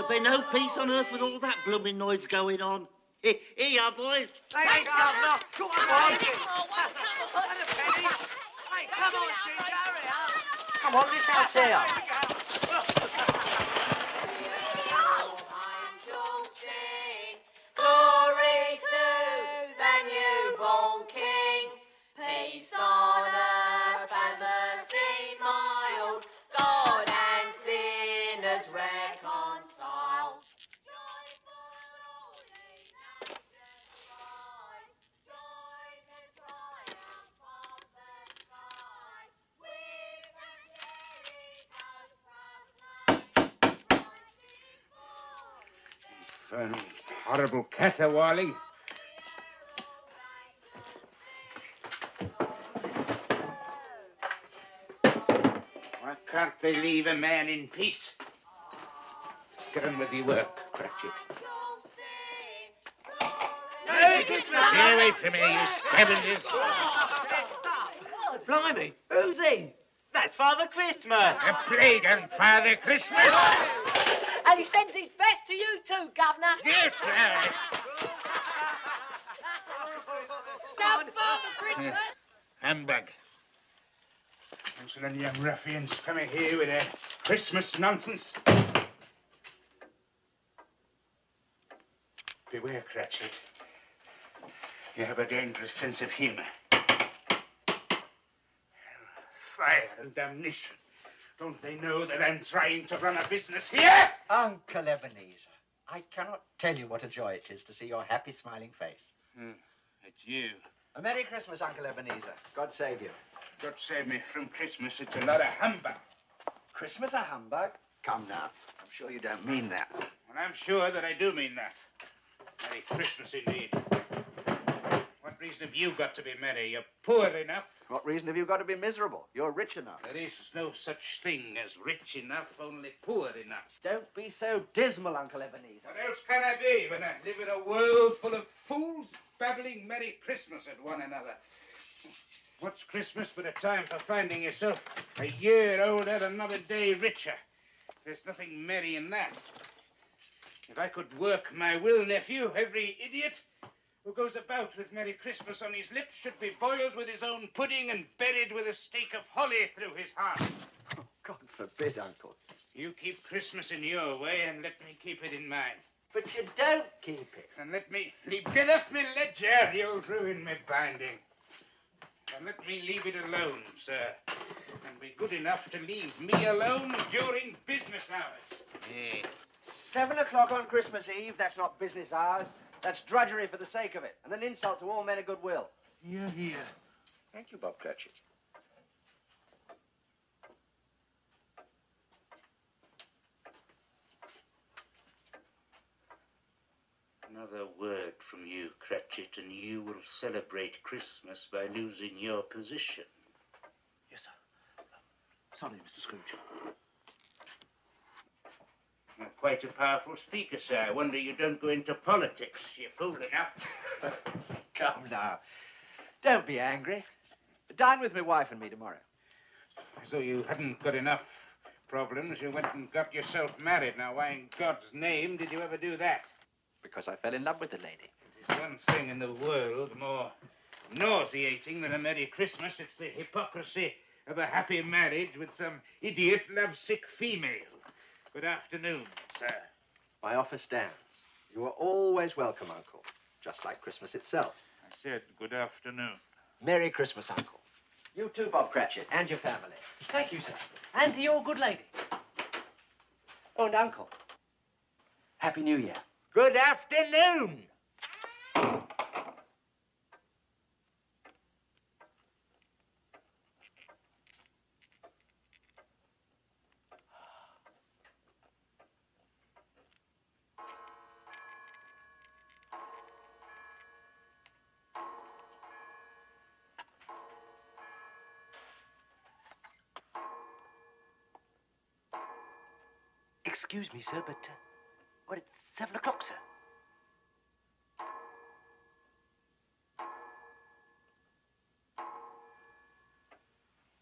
There'll be no peace on earth with all that blooming noise going on. Here you are, boys. Hey, Governor. Come on. Oh, well, come on. And a penny. Hey, come on, Ginger, hurry up. Come on, this house here. Glory to the newborn King. Peace on earth and mercy mild. God and sinners reconciled. Joy for all nations rise. Join the triumph of the sky. With the fairies host proclaim. Infernal, horrible caterwauling. Why can't they leave a man in peace? Get on with your work, Cratchit. Merry Christmas. Stay away from me, you scavengers. Oh, blimey, who's he? That's Father Christmas. A plague on Father Christmas. And he sends his best to you too, Governor. Get out. Now, Father Christmas. Humbug. Council and young ruffians coming here with their Christmas nonsense. Beware, Cratchit. You have a dangerous sense of humour. Fire and damnation. Don't they know that I'm trying to run a business here? Uncle Ebenezer, I cannot tell you what a joy it is to see your happy, smiling face. It's you. A Merry Christmas, Uncle Ebenezer. God save you. God save me from Christmas. It's a lot of humbug. Christmas a humbug? Come now. I'm sure you don't mean that. And I'm sure that I do mean that. Merry Christmas indeed. What reason have you got to be merry? You're poor enough. What reason have you got to be miserable? You're rich enough. There is no such thing as rich enough, only poor enough. Don't be so dismal, Uncle Ebenezer. What else can I be when I live in a world full of fools babbling Merry Christmas at one another? What's Christmas but a time for finding yourself a year older, another day richer? There's nothing merry in that. If I could work my will, nephew, every idiot who goes about with Merry Christmas on his lips should be boiled with his own pudding and buried with a stake of holly through his heart. Oh, God forbid, Uncle. You keep Christmas in your way and let me keep it in mine. But you don't keep it. And let me get off me ledger, you'll ruin me binding. And let me leave it alone, sir. And be good enough to leave me alone during business hours. Yeah. 7 o'clock on Christmas Eve, that's not business hours. That's drudgery for the sake of it, and an insult to all men of goodwill. Hear, hear. Thank you, Bob Cratchit. Another word from you, Cratchit, and you will celebrate Christmas by losing your position. Yes, sir. Sorry, Mr. Scrooge. You're quite a powerful speaker, sir. I wonder you don't go into politics. You're fool enough. Come now. Don't be angry. Dine with my wife and me tomorrow. So you hadn't got enough problems. You went and got yourself married. Now, why in God's name did you ever do that? Because I fell in love with the lady. There's one thing in the world more nauseating than a Merry Christmas. It's the hypocrisy of a happy marriage with some idiot lovesick female. Good afternoon, sir. My offer stands. You are always welcome, Uncle. Just like Christmas itself. I said good afternoon. Merry Christmas, Uncle. You too, Bob Cratchit, and your family. Thank you, sir. And to your good lady. Oh, and Uncle. Happy New Year. Good afternoon. Excuse me, sir, but, well, it's 7 o'clock, sir.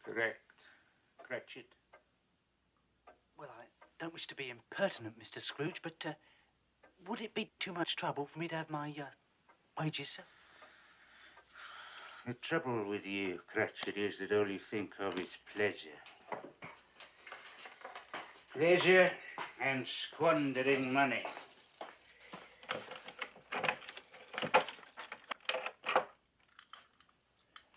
Correct, Cratchit. Well, don't wish to be impertinent, Mr. Scrooge, but would it be too much trouble for me to have my wages, sir? The trouble with you, Cratchit, is that all you think of is pleasure. Pleasure and squandering money.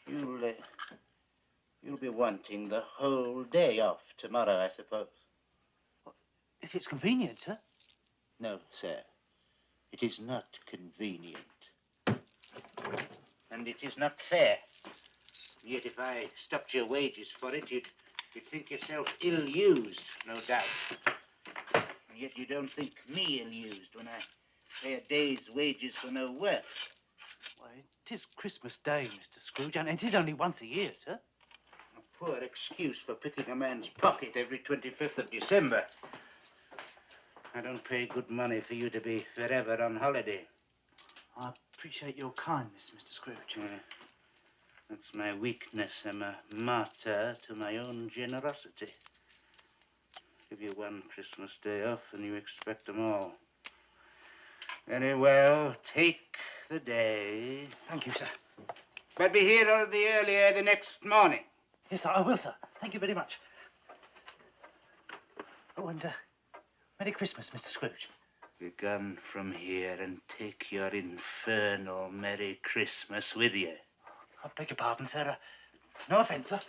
You'll be wanting the whole day off tomorrow, I suppose. If it's convenient, sir. No, sir. It is not convenient. And it is not fair. Yet if I stopped your wages for it, you'd think yourself ill-used, no doubt. And yet you don't think me ill-used when I pay a day's wages for no work. Why, it is Christmas Day, Mr. Scrooge, and it is only once a year, sir. A poor excuse for picking a man's pocket every 25th of December. I don't pay good money for you to be forever on holiday. I appreciate your kindness, Mr. Scrooge. That's my weakness. I'm a martyr to my own generosity. Give you one Christmas day off and you expect them all. Very well, take the day. Thank you, sir. But be here all the earlier the next morning. Yes, sir, I will, sir. Thank you very much. Oh, and Merry Christmas, Mr. Scrooge. Be gone from here and take your infernal Merry Christmas with you. I beg your pardon, sir. No offence, sir.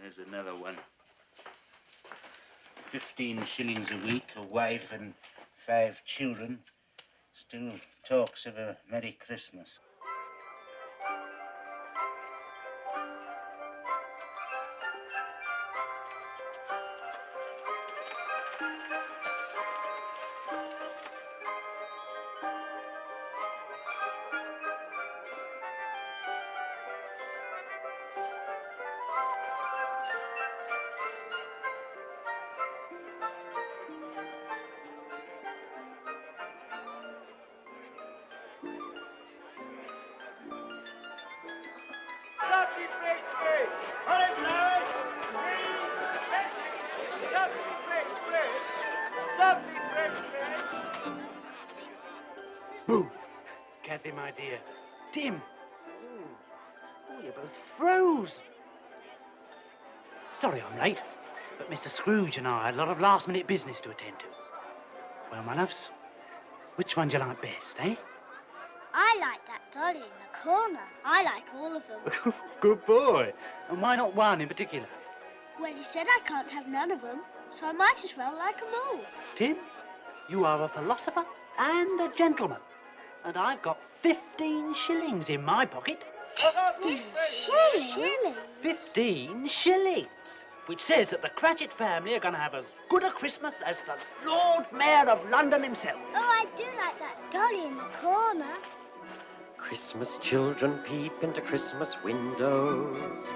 There's another one. 15 shillings a week, a wife and 5 children. Still talks of a Merry Christmas. Boo! Kathy, my dear. Tim! Oh, you're both froze. Sorry I'm late, but Mr. Scrooge and I had a lot of last-minute business to attend to. Well, my loves, which one do you like best, eh? I like that dolly in the corner. I like all of them. Good boy. And why not one in particular? Well, you said I can't have none of them, so I might as well like them all. Tim, you are a philosopher and a gentleman. And I've got 15 shillings in my pocket. 15 shillings? 15 shillings, which says that the Cratchit family are going to have as good a Christmas as the Lord Mayor of London himself. Oh, I do like that dolly in the corner. Christmas children peep into Christmas windows,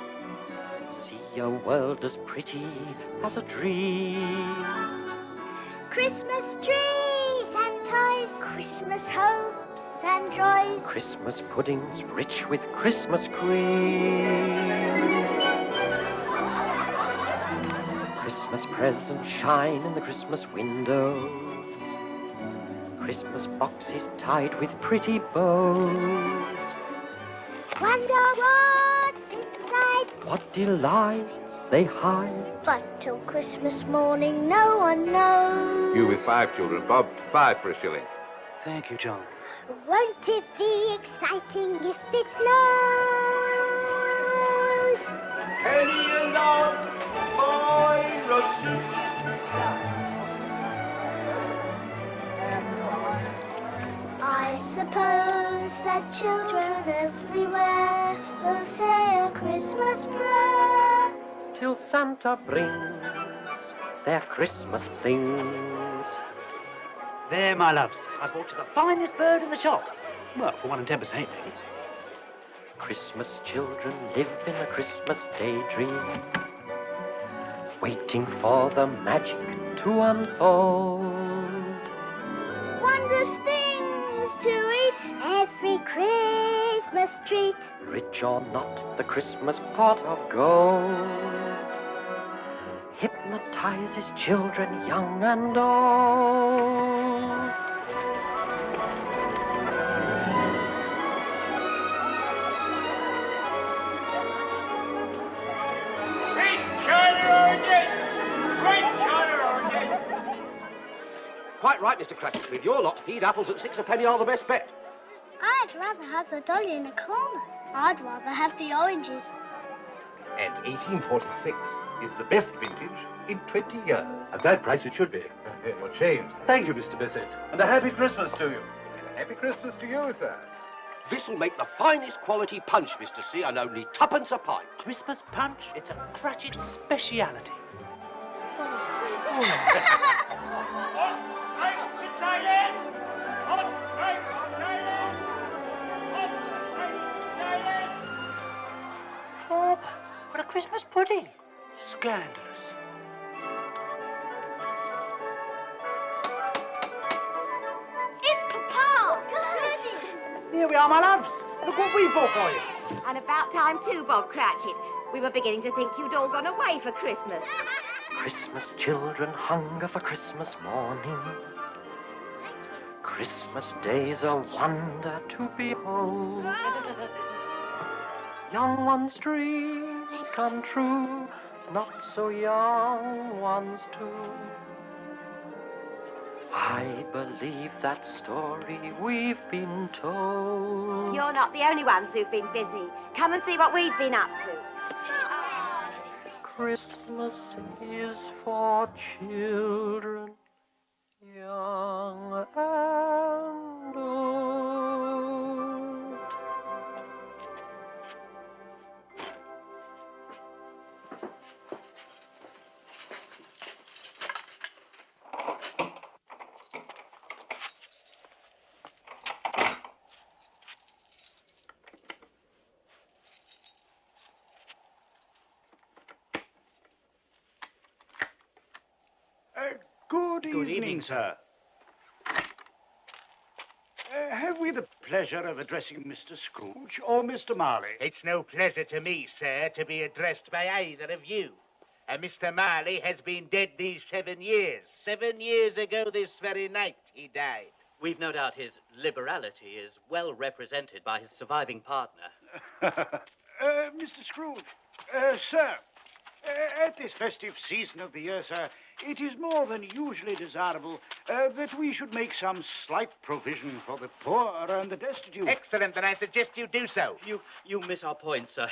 see a world as pretty as a dream. Christmas trees and toys, Christmas hopes and joys, Christmas puddings rich with Christmas cream. Christmas presents shine in the Christmas windows, Christmas boxes tied with pretty bows. Wonder what's inside, What delights they hide. but till Christmas morning no one knows. You with 5 children, Bob, 5 for a shilling. Thank you, John. Won't it be exciting if it snows? Penny along, boy, Russell. I suppose that children everywhere will say a Christmas prayer. Till Santa brings their Christmas things. There, my loves. I bought you the finest bird in the shop. Well, for 1 and 10%, maybe. Christmas children live in a Christmas daydream, waiting for the magic to unfold. Wondrous things to eat every Christmas Christmas treat. Rich or not, the Christmas pot of gold hypnotizes children young and old. Quite right, Mr. Cratchit. With your lot, feed apples at 6 a penny are the best bet. I'd rather have the dolly in the corner. I'd rather have the oranges. And 1846 is the best vintage in 20 years. At that price it should be. What shame, sir. Thank you, Mr. Bissett. And a happy Christmas to you. And a happy Christmas to you, sir. This'll make the finest quality punch, Mr. C, and only twopence a pint. Christmas punch? It's a Cratchit speciality. Fourpence for a Christmas pudding. Scandalous. It's Papa! Here we are, my loves. Look what we bought for you. And about time too, Bob Cratchit. We were beginning to think you'd all gone away for Christmas. Christmas children hunger for Christmas morning. Christmas day's a wonder to behold. Young ones' dreams come true, not so young ones too. I believe that story we've been told. You're not the only ones who've been busy. Come and see what we've been up to. Christmas is for children, young and old. Good evening, sir. Have we the pleasure of addressing Mr. Scrooge or Mr. Marley? It's no pleasure to me, sir, to be addressed by either of you. Mr. Marley has been dead these 7 years. 7 years ago this very night he died. We've no doubt his liberality is well represented by his surviving partner. Mr. Scrooge, sir, at this festive season of the year, sir, it is more than usually desirable that we should make some slight provision for the poor and the destitute. Excellent, then I suggest you do so. You miss our point, sir.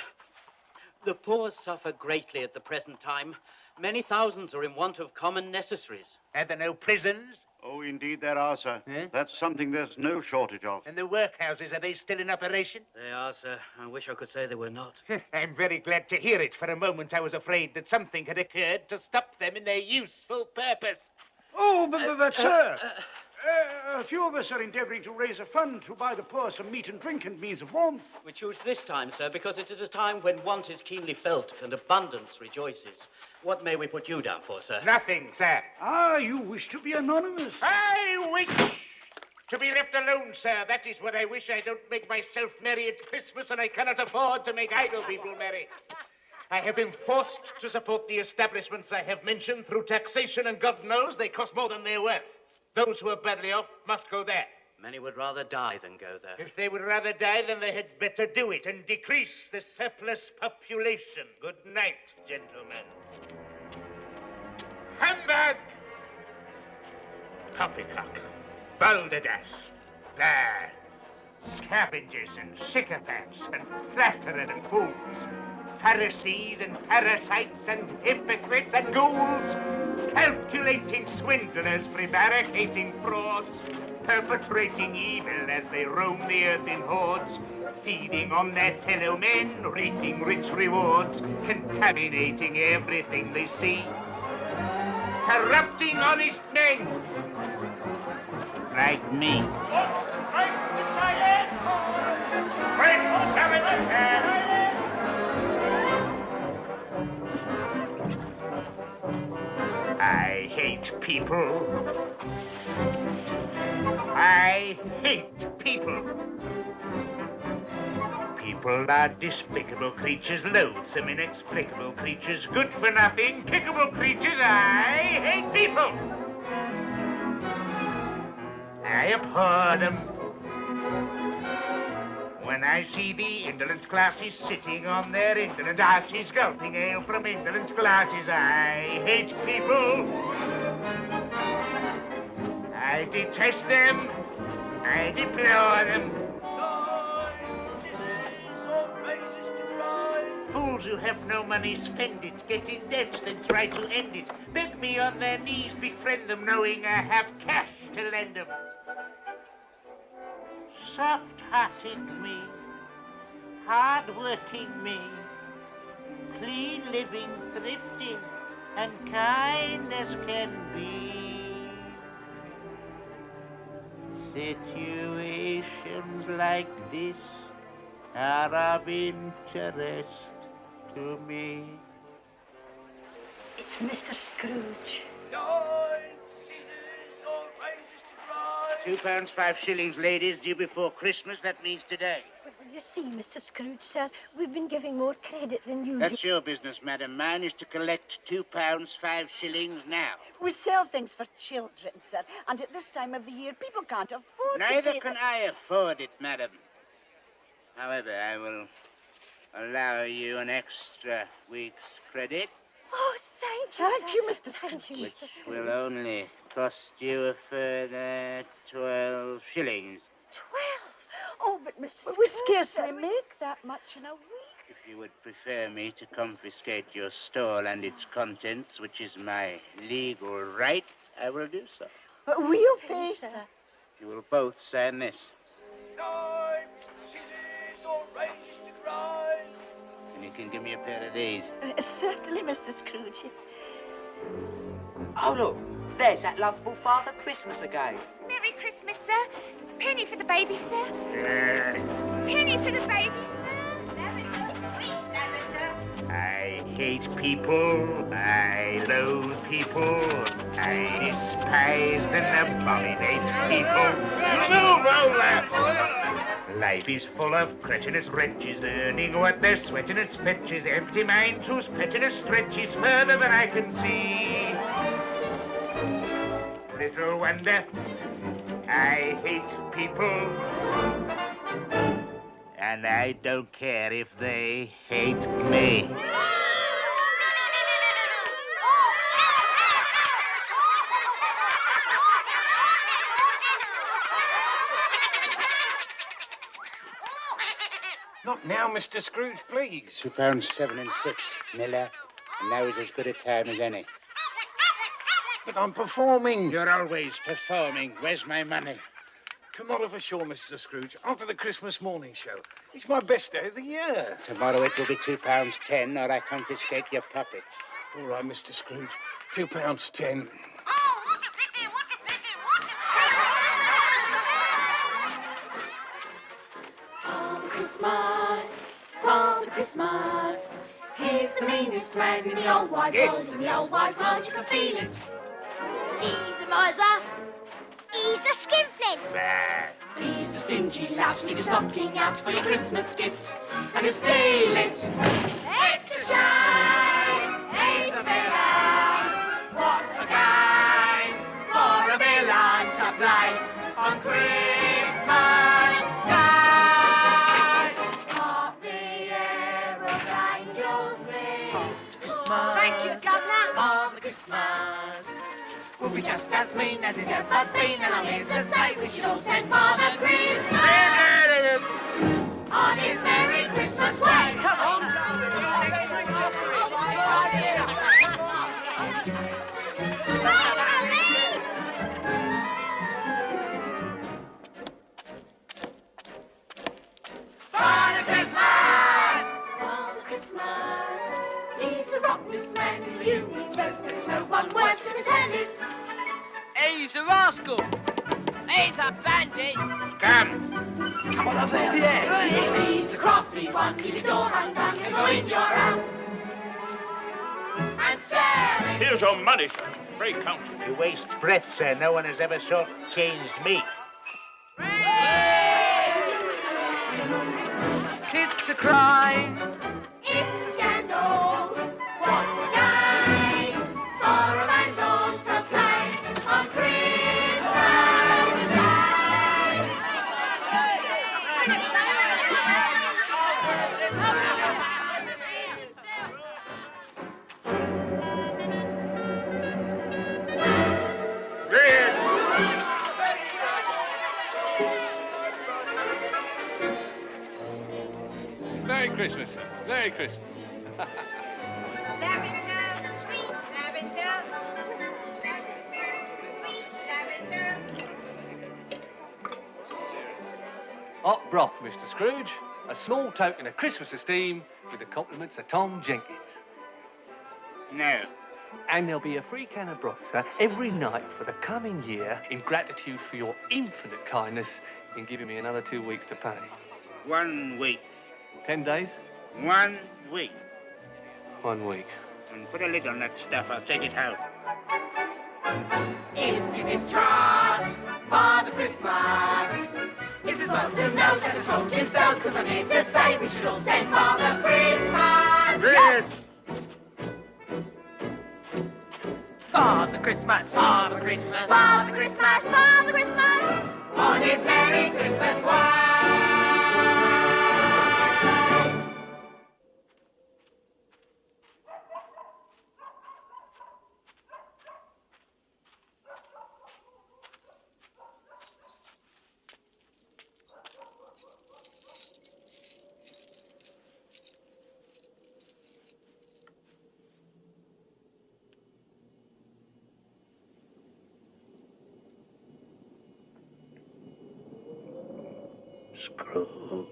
The poor suffer greatly at the present time. Many thousands are in want of common necessaries. Are there no prisons? Oh, indeed there are, sir. That's something there's no shortage of. And the workhouses, are they still in operation? They are, sir. I wish I could say they were not. I'm very glad to hear it. For a moment I was afraid that something had occurred to stop them in their useful purpose. Oh, but sir, a few of us are endeavouring to raise a fund to buy the poor some meat and drink and means of warmth. We choose this time, sir, because it is a time when want is keenly felt and abundance rejoices. What may we put you down for, sir? Nothing, sir. Ah, you wish to be anonymous. I wish to be left alone, sir. That is what I wish. I don't make myself merry at Christmas, and I cannot afford to make idle people merry. I have been forced to support the establishments I have mentioned through taxation, and God knows they cost more than they're worth. Those who are badly off must go there. Many would rather die than go there. If they would rather die, then they had better do it and decrease the surplus population. Good night, gentlemen. Humbug! Poppycock, balderdash, bear, scavengers and sycophants and flatterers and fools, Pharisees and parasites and hypocrites and ghouls, calculating swindlers, prevaricating frauds, perpetrating evil as they roam the earth in hordes, feeding on their fellow men, reaping rich rewards, contaminating everything they see, corrupting honest men like me. I hate people. I hate people. people are despicable creatures, loathsome, inexplicable creatures, good-for-nothing, kickable creatures. I hate people. I abhor them. When I see the indolent classes sitting on their indolent asses, gulping ale from indolent glasses, I hate people. I detest them. I deplore them. Fools who have no money, spend it. Get in debt, then try to end it. Beg me on their knees, befriend them, knowing I have cash to lend them. Soft-hearted me, hard-working me, clean-living, thrifty, and kind as can be. Situations like this are of interest to me. It's Mr. Scrooge. £2, 5 shillings, ladies, due before Christmas. That means today. Well, you see, Mr. Scrooge, sir, we've been giving more credit than usual. That's your business, madam. Mine is to collect £2, 5 shillings now. We sell things for children, sir, and at this time of the year, people can't afford to Neither pay can I afford it, madam. However, I will allow you an extra week's credit. Oh, thank you, Thank you, Mr. Scrooge. Thank you, Mr. Which Scrooge. will only cost you a further 12 shillings. 12? Oh, but Mr. Well, we Scrooge, scarcely make that much in a week. If you would prefer me to confiscate your stall and its contents, which is my legal right, I will do so. But we'll pay, sir. You will both sign this. And you can give me a pair of these. Certainly, Mr. Scrooge. Oh, look, there's that lovable Father Christmas again. Merry Christmas, sir. Penny for the baby, sir. Penny for the baby, sir. Lavender, sweet lavender. I hate people. I loathe people. I despise and abominate people. Move over! Life is full of cretinous wretches, earning what their sweatiness fetches, empty minds whose pettiness stretches further than I can see. Little wonder I hate people, and I don't care if they hate me. Not now, Mr. Scrooge, please. £2, 7 and 6, Miller. And now is as good a time as any. But I'm performing. You're always performing. Where's my money? Tomorrow for sure, Mr. Scrooge, after the Christmas morning show. It's my best day of the year. Tomorrow it will be £2, 10, or I confiscate your puppets. All right, Mr. Scrooge. £2, 10. Father Christmas, Father Christmas, he's the meanest man in the whole wide world. In the whole wide world, you can feel it. He's a miser. He's a skinflint. He's a stingy lout, leave your stocking out for your Christmas gift, and he'll steal it. It's a shame, he's a villain. What a game for a villain to play on Christmas Day. Hark the aeroplane angels sing. Christmas. Thank you, Governor. Father Christmas will be just as mean as he's ever been, and I'm here to say we should all send Father Christmas on his Merry Christmas way. Come on. Father Christmas! Father Christmas! He's the rottenest man in the universe. There's no one worse who can tell it. He's a rascal. He's a bandit. Come. Come on up there. Yeah. He's a crafty one. Leave your door undone and go in your house. And sell it. Here's your money, sir. Pray count it. You waste breath, sir. No one has ever short-changed me. Kids, to cry. It's a scandal. What a game for a vandal to play on Christmas Day. Merry Christmas, sir. Merry Christmas. Lavender, sweet lavender. Sweet lavender. Hot broth, Mr. Scrooge. A small token of Christmas esteem with the compliments of Tom Jenkins. No. And there'll be a free can of broth, sir, every night for the coming year in gratitude for your infinite kindness in giving me another 2 weeks to pay. 1 week. 10 days? 1 week. 1 week. And put a lid on that stuff. I'll take it home. If you distrust Father Christmas, it's as well to know that I told you so, because I'm here to say we should all send Father Christmas. Yes. Father Christmas, Father Christmas, Father Christmas, Father Christmas, on his Merry Christmas way. Scrooge.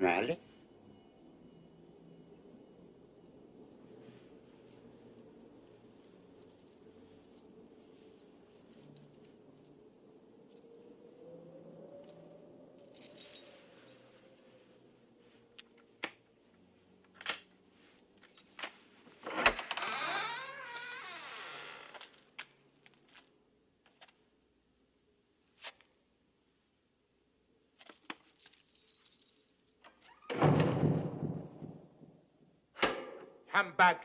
Alec? Humbug.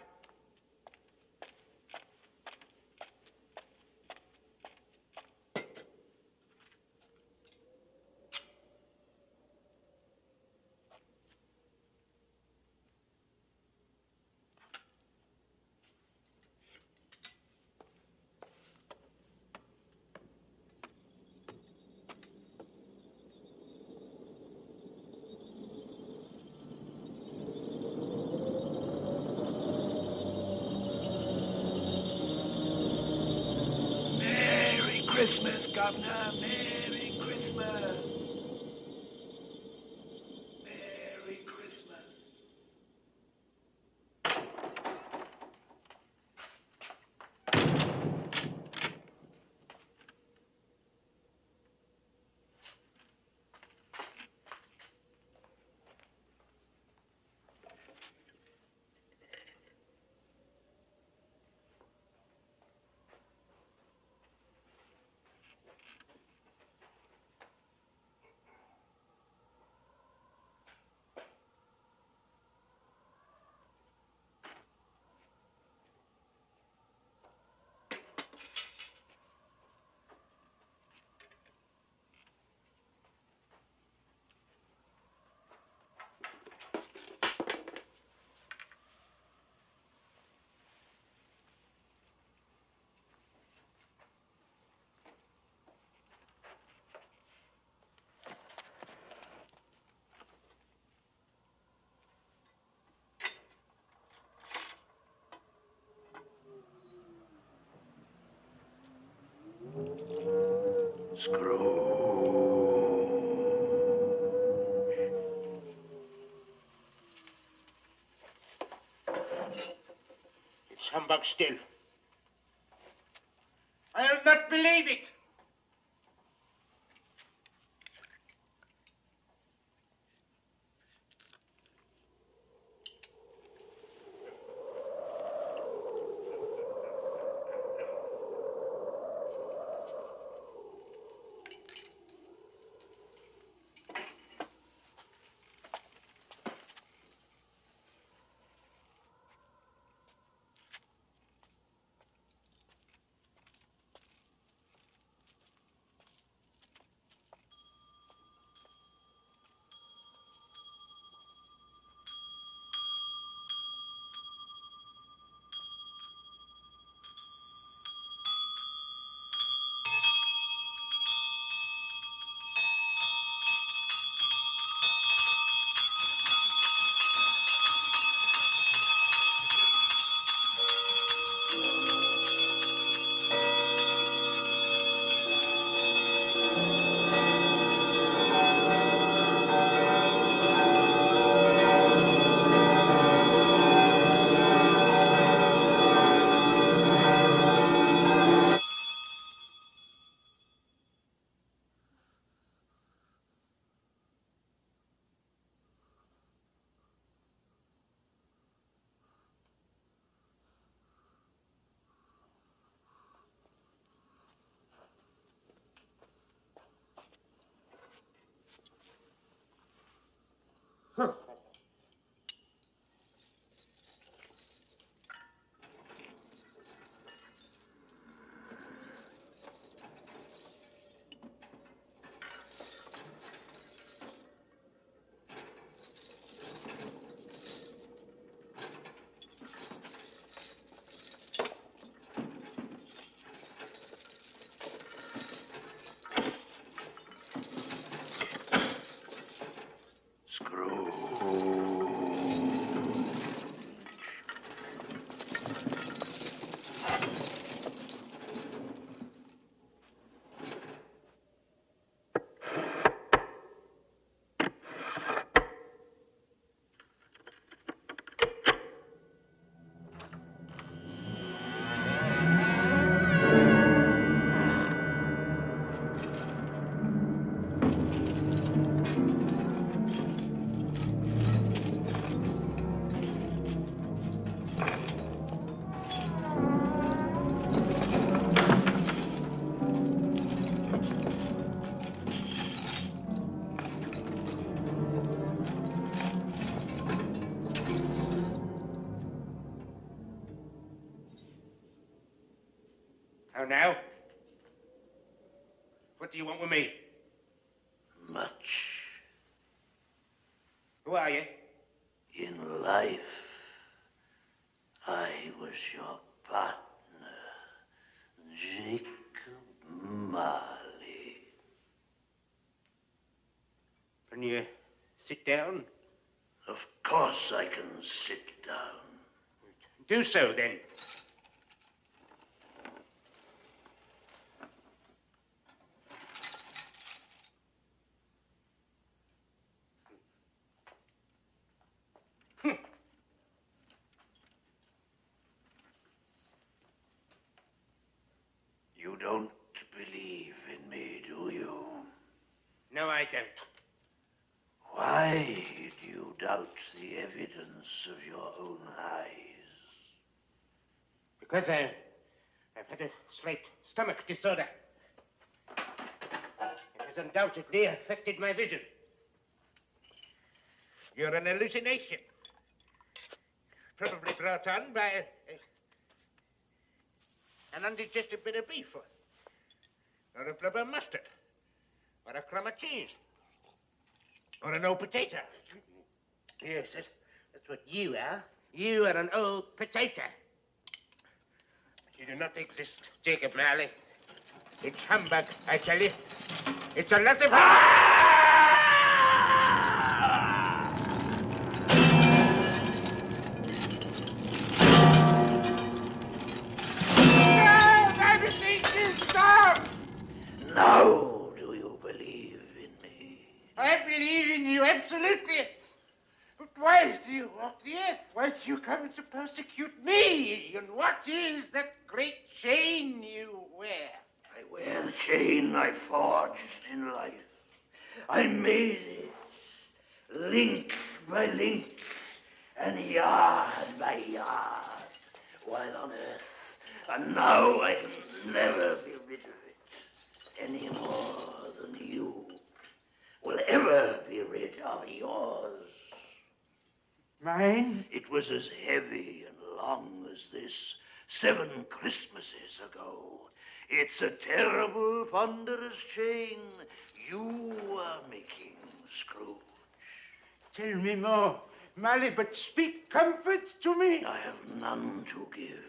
Christmas, Governor. Merry Christmas. Merry Christmas. It's humbug still. I'll not believe it. Oh, now? What do you want with me? Much. Who are you? In life, I was your partner, Jacob Marley. Can you sit down? Of course I can sit down. Do so, then. You don't believe in me, do you? No, I don't. Why do you doubt the evidence of your own eyes? Because I've had a slight stomach disorder. It has undoubtedly affected my vision. You're an hallucination. Probably brought on by an undigested bit of beef, or a blubber mustard, or a crumb of cheese, or an old potato. Yes, that's what you are. You are an old potato. You do not exist, Jacob Marley. It's humbug, I tell you. It's a lot of... Now do you believe in me? I believe in you, absolutely. But why do you walk the earth? Why do you come to persecute me? And what is that great chain you wear? I wear the chain I forged in life. I made it, link by link, and yard by yard, while on earth. And now I can never be rid of it, any more than you will ever be rid of yours. Mine? It was as heavy and long as this 7 Christmases ago. It's a terrible, ponderous chain you are making, Scrooge. Tell me more, Marley, but speak comfort to me. I have none to give.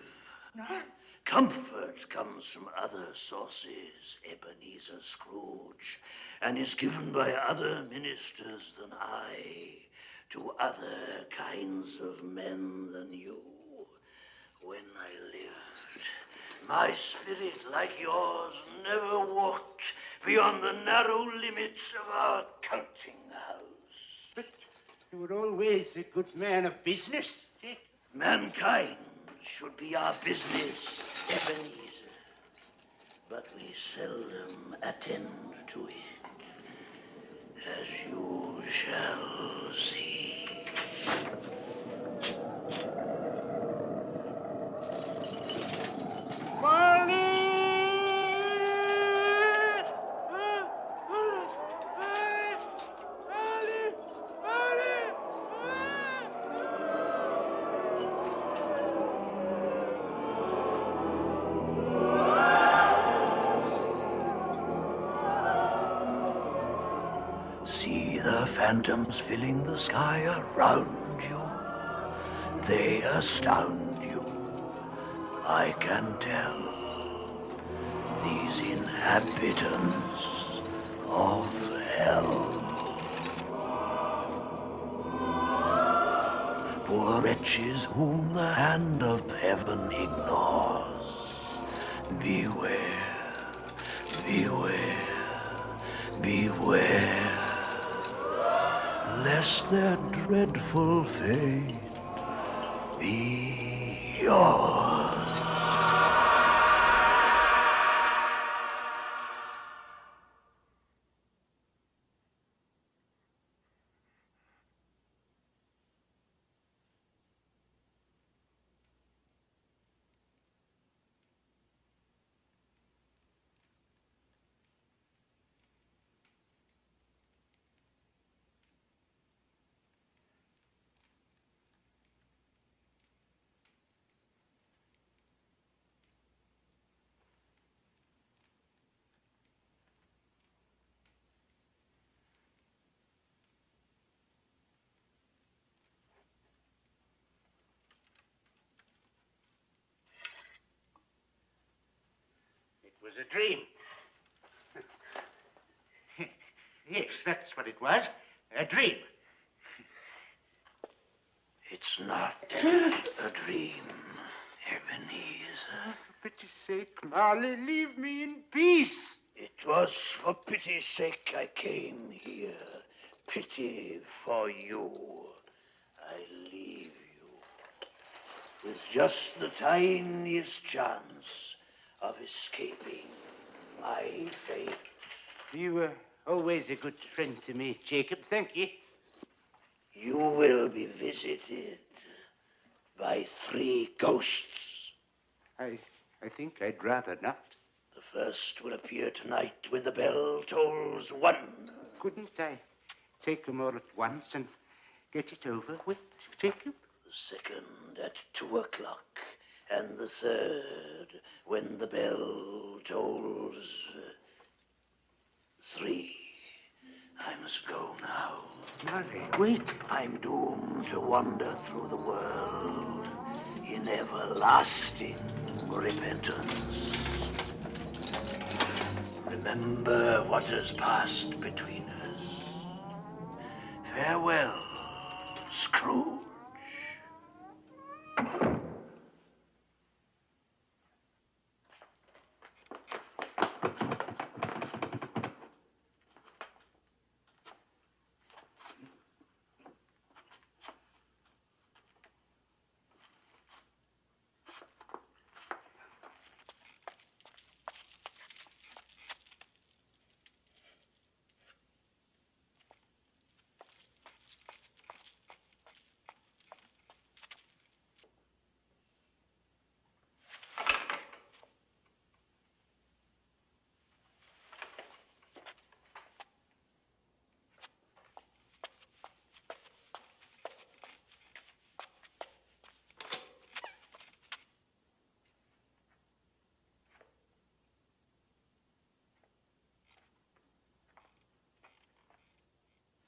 None? Comfort comes from other sources, Ebenezer Scrooge, and is given by other ministers than I to other kinds of men than you. When I lived, my spirit, like yours, never walked beyond the narrow limits of our counting house. But you were always a good man of business. Mankind should be our business, Ebenezer. But we seldom attend to it, as you shall see. See the phantoms filling the sky around you. They astound you. I can tell. These inhabitants of hell. Poor wretches whom the hand of heaven ignores. Beware, beware, beware, lest their dreadful fate be yours. was a dream. Yes, that's what it was. A dream. It's not a dream, Ebenezer. For pity's sake, Marley, leave me in peace. It was for pity's sake I came here. Pity for you. I leave you with just the tiniest chance of escaping my fate. You were always a good friend to me, Jacob. Thank you. You will be visited by 3 ghosts. I think I'd rather not. The first will appear tonight when the bell tolls 1. Couldn't I take them all at once and get it over with, Jacob? The second at 2 o'clock, and the third when the bell tolls 3. I must go now. Marley, wait. I'm doomed to wander through the world in everlasting repentance. Remember what has passed between us. Farewell, Scrooge.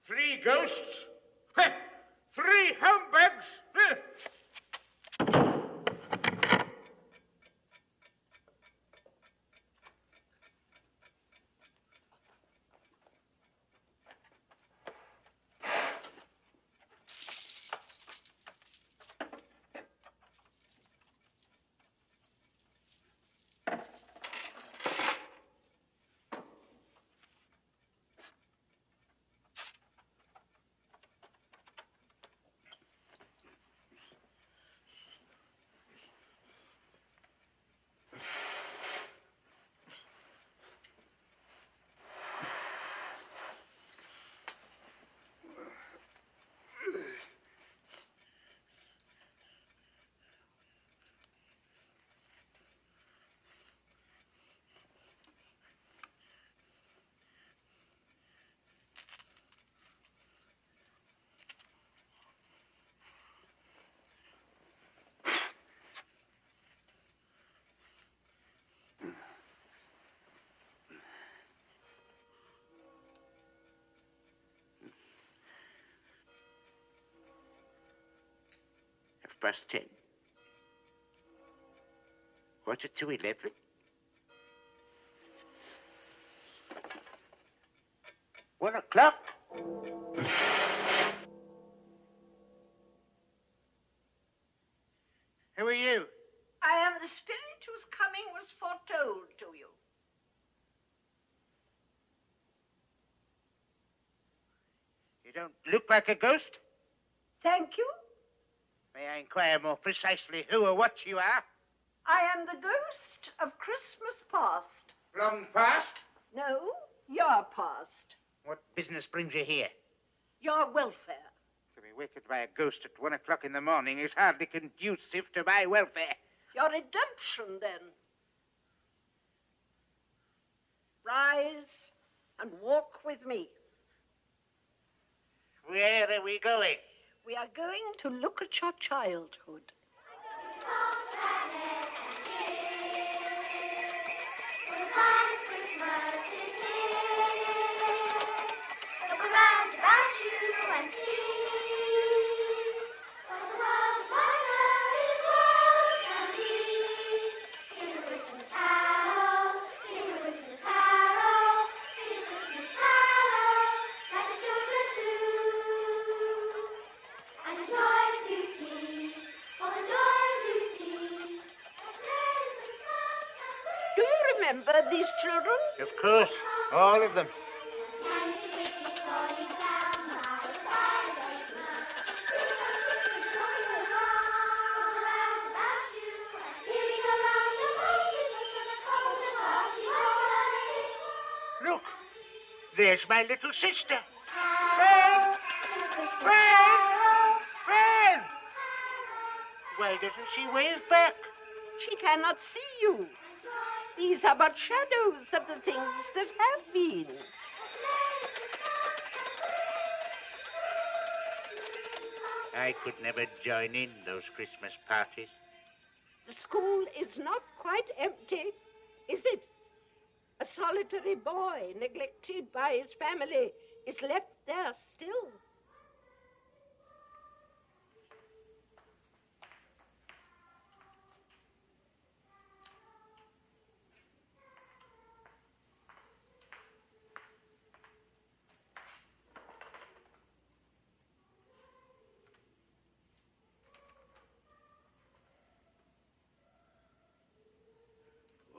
Three ghosts? 3 humbugs? Past 10. Quarter to 11. One o'clock. Who are you? I am the spirit whose coming was foretold to you. You don't look like a ghost. Thank you. May I inquire more precisely who or what you are? I am the ghost of Christmas past. Long past? No, your past. What business brings you here? Your welfare. To be wakened by a ghost at 1 o'clock in the morning is hardly conducive to my welfare. Your redemption, then. Rise and walk with me. Where are we going? We are going to look at your childhood. Look around about you and see what the world wonder is what can be. Sing a Christmas carol, remember these children? Of course, all of them. Look, there's my little sister. Fran! Fran! Fran! Why doesn't she wave back? She cannot see you. These are but shadows of the things that have been. I could never join in those Christmas parties. The school is not quite empty, is it? A solitary boy, neglected by his family, is left there still.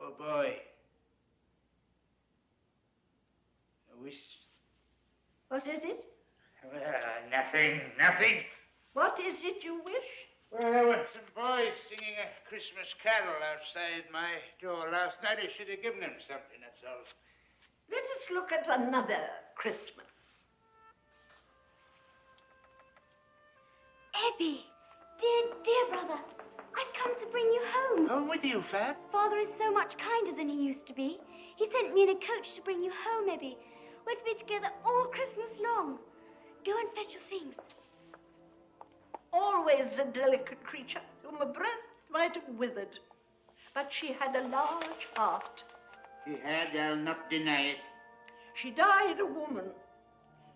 Oh, boy. I wish... What is it? Nothing. What is it you wish? Well, there were some boys singing a Christmas carol outside my door last night. I should have given them something, that's all. Let us look at another Christmas. Ebbie, dear brother, I've come to bring you home. Home with you, Fab? Father is so much kinder than he used to be. He sent me in a coach to bring you home, Ebbie. We're to be together all Christmas long. Go and fetch your things. Always a delicate creature whom a breath might have withered. But she had a large heart. She had, I'll not deny it. She died a woman,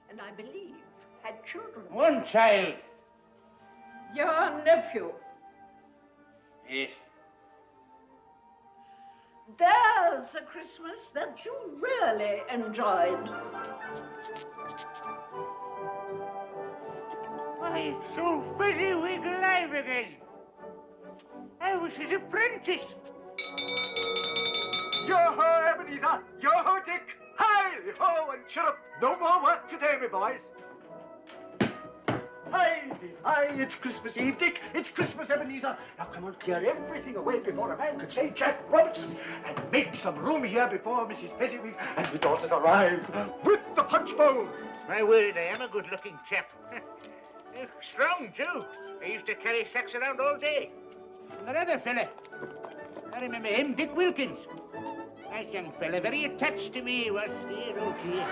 and I believe had children. One child. Your nephew. Yes. There's a Christmas that you really enjoyed. Why, it's so fezziwig alive again. I was his apprentice. Yo-ho, Ebenezer! Yo-ho, Dick! Hi-ho, and chirrup! No more work today, me boys. Hi, it's Christmas Eve, Dick. It's Christmas, Ebenezer. Now, come on, clear everything away before a man could say Jack Robinson, and make some room here before Mrs. Fezziwig and the daughters arrive with the punch bowl. My word, I am a good-looking chap. Strong, too. I used to carry sacks around all day. And that other fella, I remember him, Dick Wilkins. Nice young fella, very attached to me, was dear, oh dear.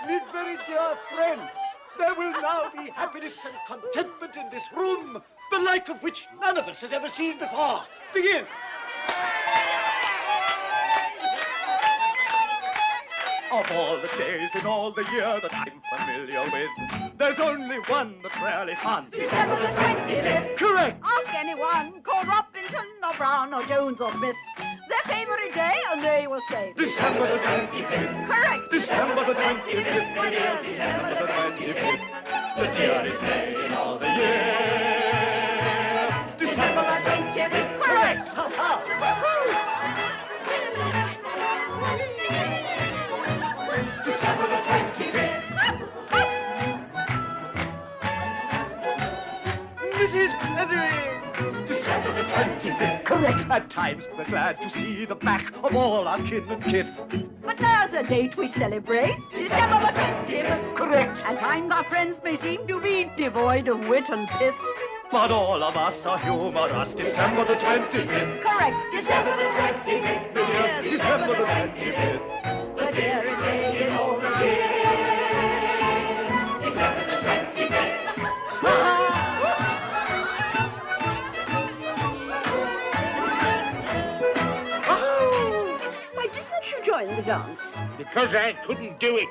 My very dear friend, there will now be happiness and contentment in this room, the like of which none of us has ever seen before. Begin. Of all the days in all the year that I'm familiar with, there's only one that's rarely fun. December the 25th. Correct. Ask anyone, call Robinson or Brown or Jones or Smith, their favourite day, and they will say December the 25th. Correct. December the 25th. My dear, December the 25th. The dearest day in all the year. December the 25th. Correct. December the 25th. Mrs. Fezziwig. December the 25th. Correct. At times we're glad to see the back of all our kin and kith. But there's a date we celebrate, December the 25th. Correct. At times our friends may seem to be devoid of wit and pith. But all of us are humorous. December the 25th. Correct. December the 25th. Yes, December the 25th. The dearest day in all the year. December the 25th. Why didn't you join the dance? Because I couldn't do it.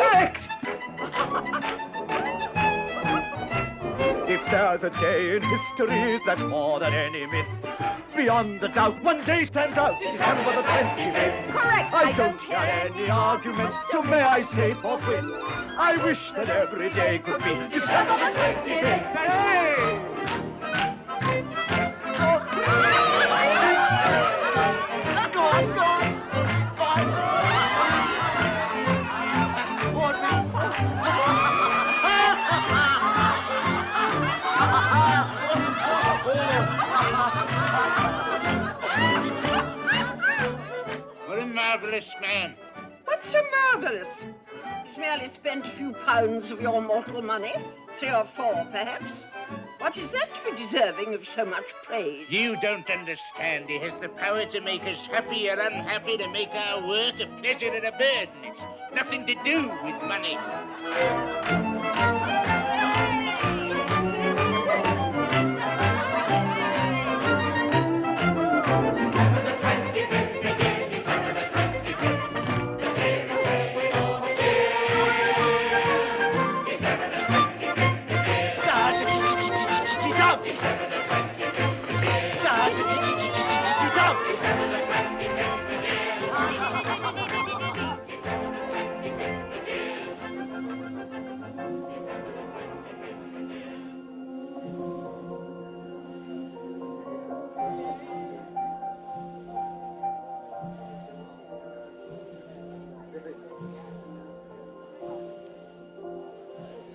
Correct! If there's a day in history that's more than any myth, beyond the doubt, one day stands out, December the 25th. Correct! I don't hear any arguments, so may I say forthwith, I wish that every day could be December the 25th. Hey! Go on, go on. Go on. What a marvellous man. What's so marvellous? He's merely spent a few pounds of your mortal money. 3 or 4, perhaps. What is that to be deserving of so much praise? You don't understand. He has the power to make us happy or unhappy, to make our work a pleasure and a burden. It's nothing to do with money.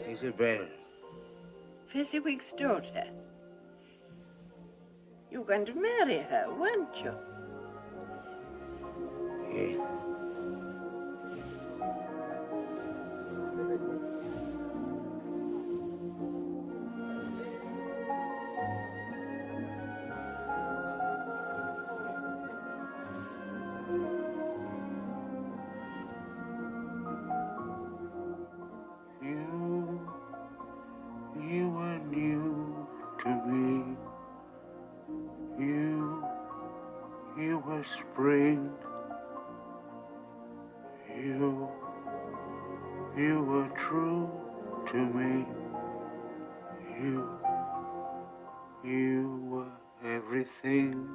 Isabel. Fezziwig's daughter. You're going to marry her, weren't you? Yeah. You were new to me. You were spring. You were true to me. You were everything.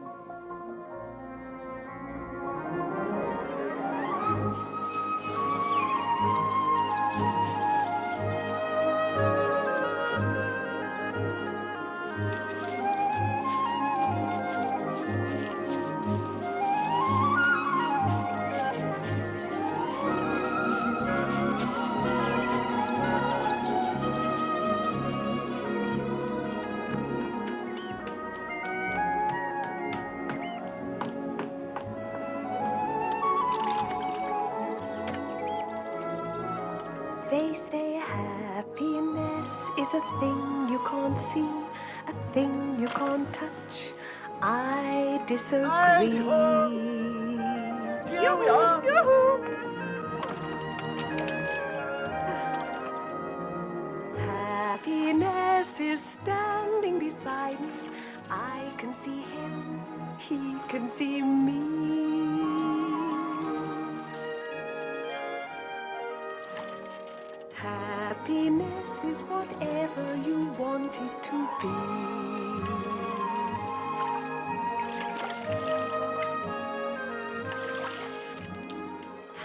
They say happiness is a thing you can't see, a thing you can't touch. I disagree. Here we are. Happiness is standing beside me. I can see him, he can see me. Happiness is whatever you want it to be.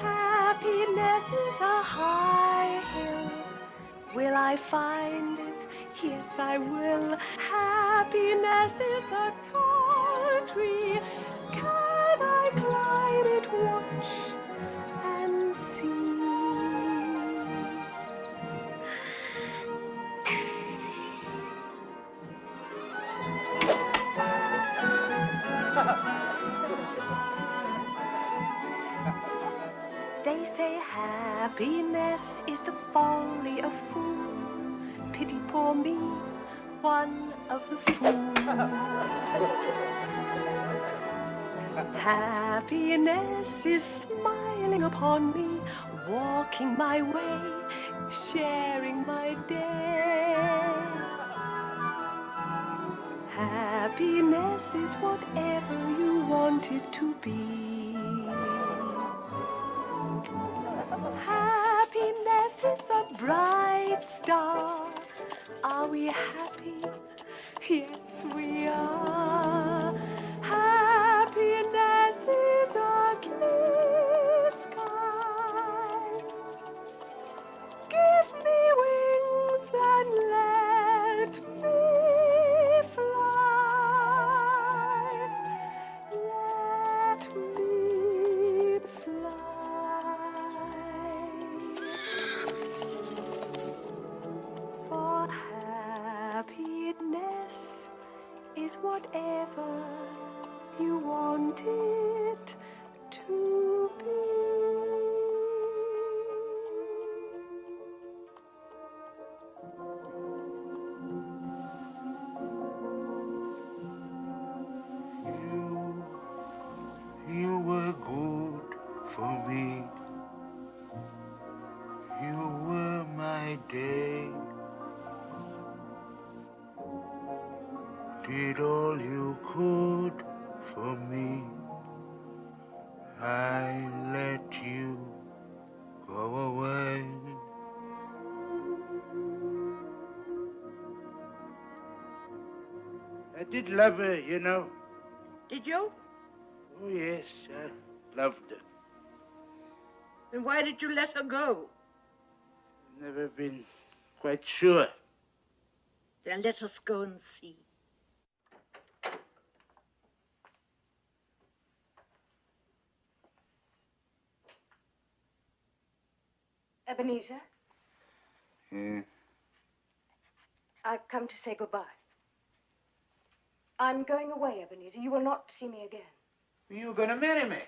Happiness is a high hill. Will I find it? Yes, I will. Happiness is a tall tree. Can I climb it? Watch and see. They say happiness is the folly of fools. Pity poor me, one of the fools. Happiness is smiling upon me, walking my way, sharing my day. Happiness is whatever you want it to be. Happiness we happy? Yes, we are. Happiness is a clear sky. Give me wings and let me fly. Let me fly. For happiness is whatever you want it to be. You were good for me. You were my day. Did all you could for me. I let you go away. I did love her, you know. Did you? Oh, yes, I loved her. Then why did you let her go? Never been quite sure. Then let us go and see. Ebenezer, Yeah. I've come to say goodbye. I'm going away, Ebenezer. You will not see me again. You gonna marry me?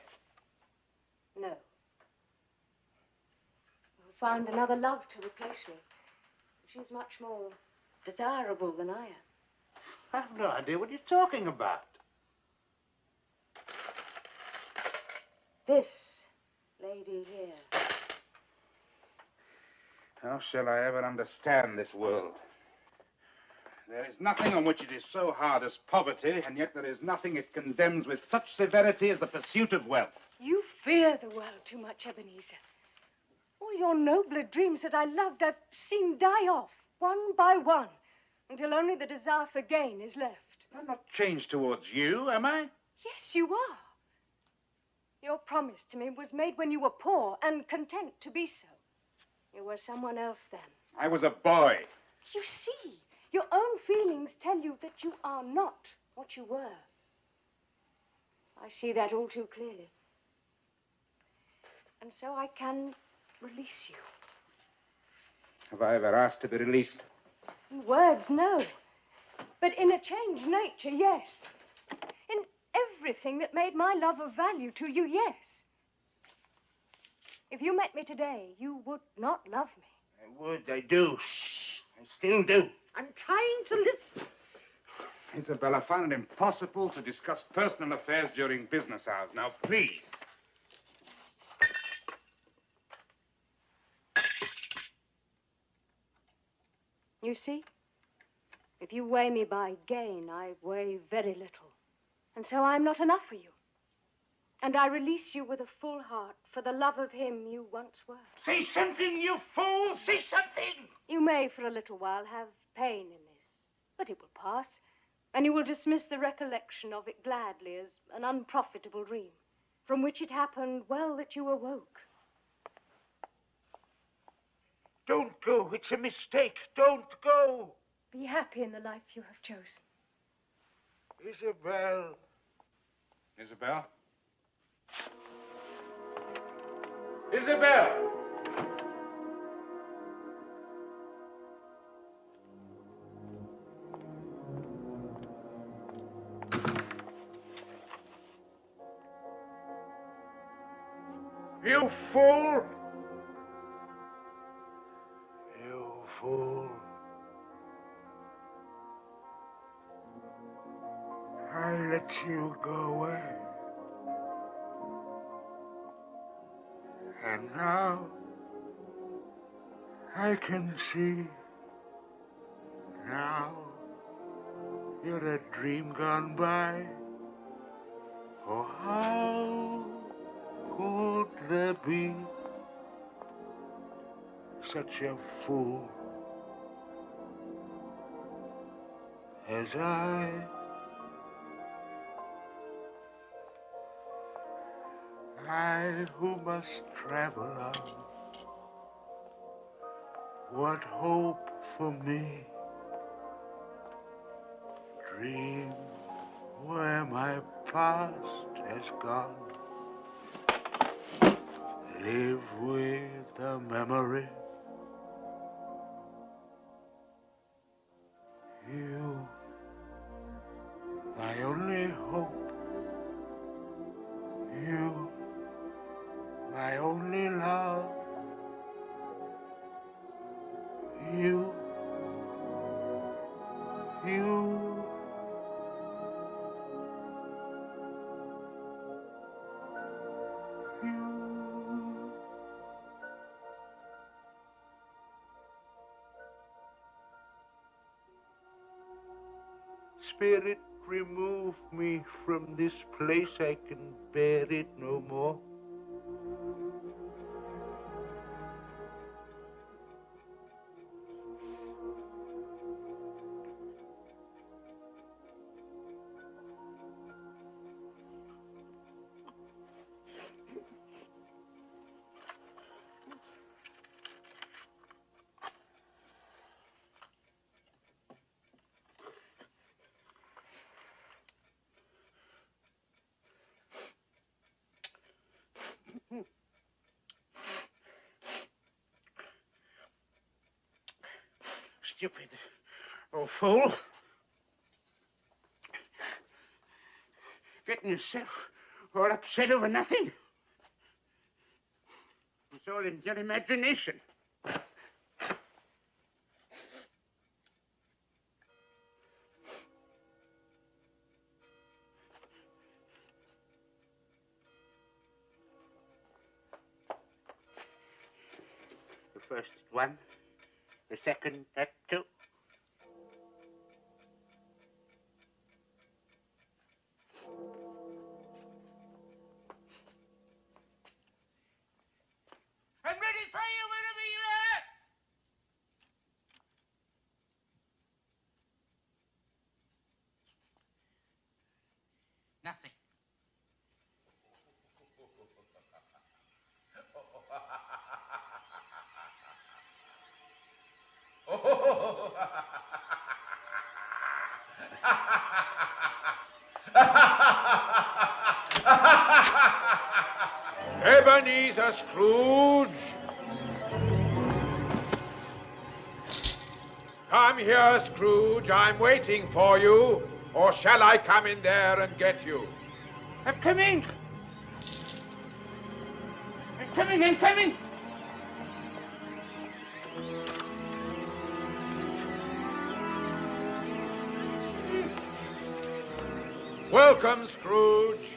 No. You'll find another love to replace me. She's much more desirable than I am. I have no idea what you're talking about. This lady here. How shall I ever understand this world? There is nothing on which it is so hard as poverty, and yet there is nothing it condemns with such severity as the pursuit of wealth. You fear the world too much, Ebenezer. All your nobler dreams that I loved, I've seen die off, one by one, until only the desire for gain is left. I'm not changed towards you, am I? Yes, you are. Your promise to me was made when you were poor and content to be so. You were someone else then. I was a boy. You see, your own feelings tell you that you are not what you were. I see that all too clearly. And so I can release you. Have I ever asked to be released? In words, no. But in a changed nature, yes. In everything that made my love of value to you, yes. If you met me today, you would not love me. I would, I do. Shh, I still do. I'm trying to listen. Isabel, I find it impossible to discuss personal affairs during business hours. Now, please. You see, if you weigh me by gain, I weigh very little. And so I'm not enough for you. And I release you with a full heart for the love of him you once were. Say something, you fool! Say something! You may, for a little while, have pain in this, but it will pass, and you will dismiss the recollection of it gladly as an unprofitable dream, from which it happened well that you awoke. Don't go. It's a mistake. Don't go. Be happy in the life you have chosen. Isabel. Isabel? Isabel! You fool! You fool. I let you go away. And now I can see. Now you're a dream gone by. Oh, how could there be such a fool? as I who must travel on, what hope for me? Dream where my past has gone. Live with the memory. You, my only hope. You, my only love. You. Spirit, remove me from this place. I can bear it no more. Stupid old fool. Getting yourself all upset over nothing. It's all in your imagination. The first one. The second at 2. I'm ready for you whenever you are. Nothing. Ebenezer Scrooge. Come here, Scrooge. I'm waiting for you. Or shall I come in there and get you? I'm coming. I'm coming. Welcome, Scrooge.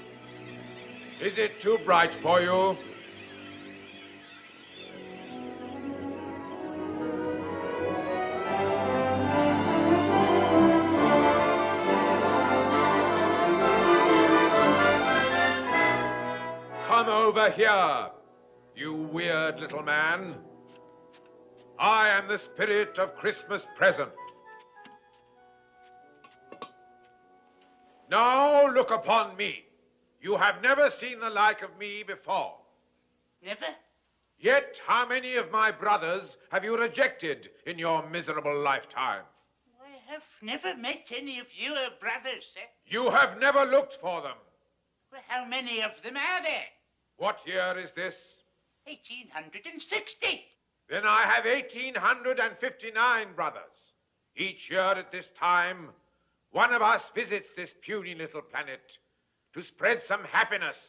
Is it too bright for you? Come over here, you weird little man. I am the spirit of Christmas present. Now look upon me. You have never seen the like of me before. Never? Yet how many of my brothers have you rejected in your miserable lifetime? I have never met any of your brothers, sir. You have never looked for them. Well, how many of them are there? What year is this? 1860. Then I have 1859 brothers. Each year at this time, one of us visits this puny little planet to spread some happiness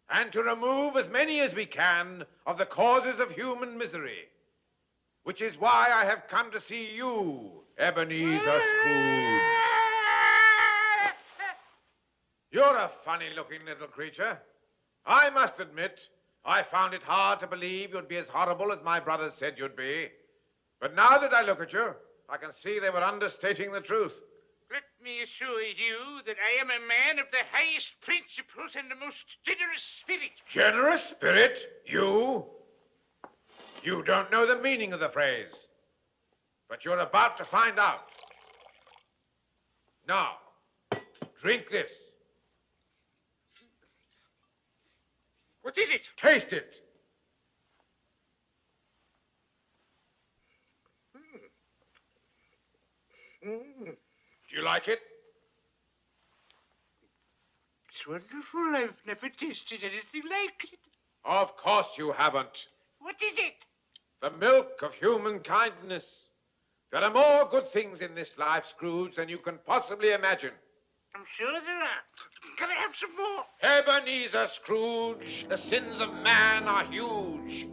and to remove as many as we can of the causes of human misery, which is why I have come to see you, Ebenezer Scrooge. You're a funny-looking little creature. I must admit, I found it hard to believe you'd be as horrible as my brothers said you'd be. But now that I look at you, I can see they were understating the truth. Let me assure you that I am a man of the highest principles and the most generous spirit. Generous spirit? You? You don't know the meaning of the phrase. But you're about to find out. Now, drink this. What is it? Taste it. Do you like it? It's wonderful. I've never tasted anything like it. Of course you haven't. What is it? The milk of human kindness. There are more good things in this life, Scrooge, than you can possibly imagine. I'm sure there are. Can I have some more? Ebenezer Scrooge, the sins of man are huge.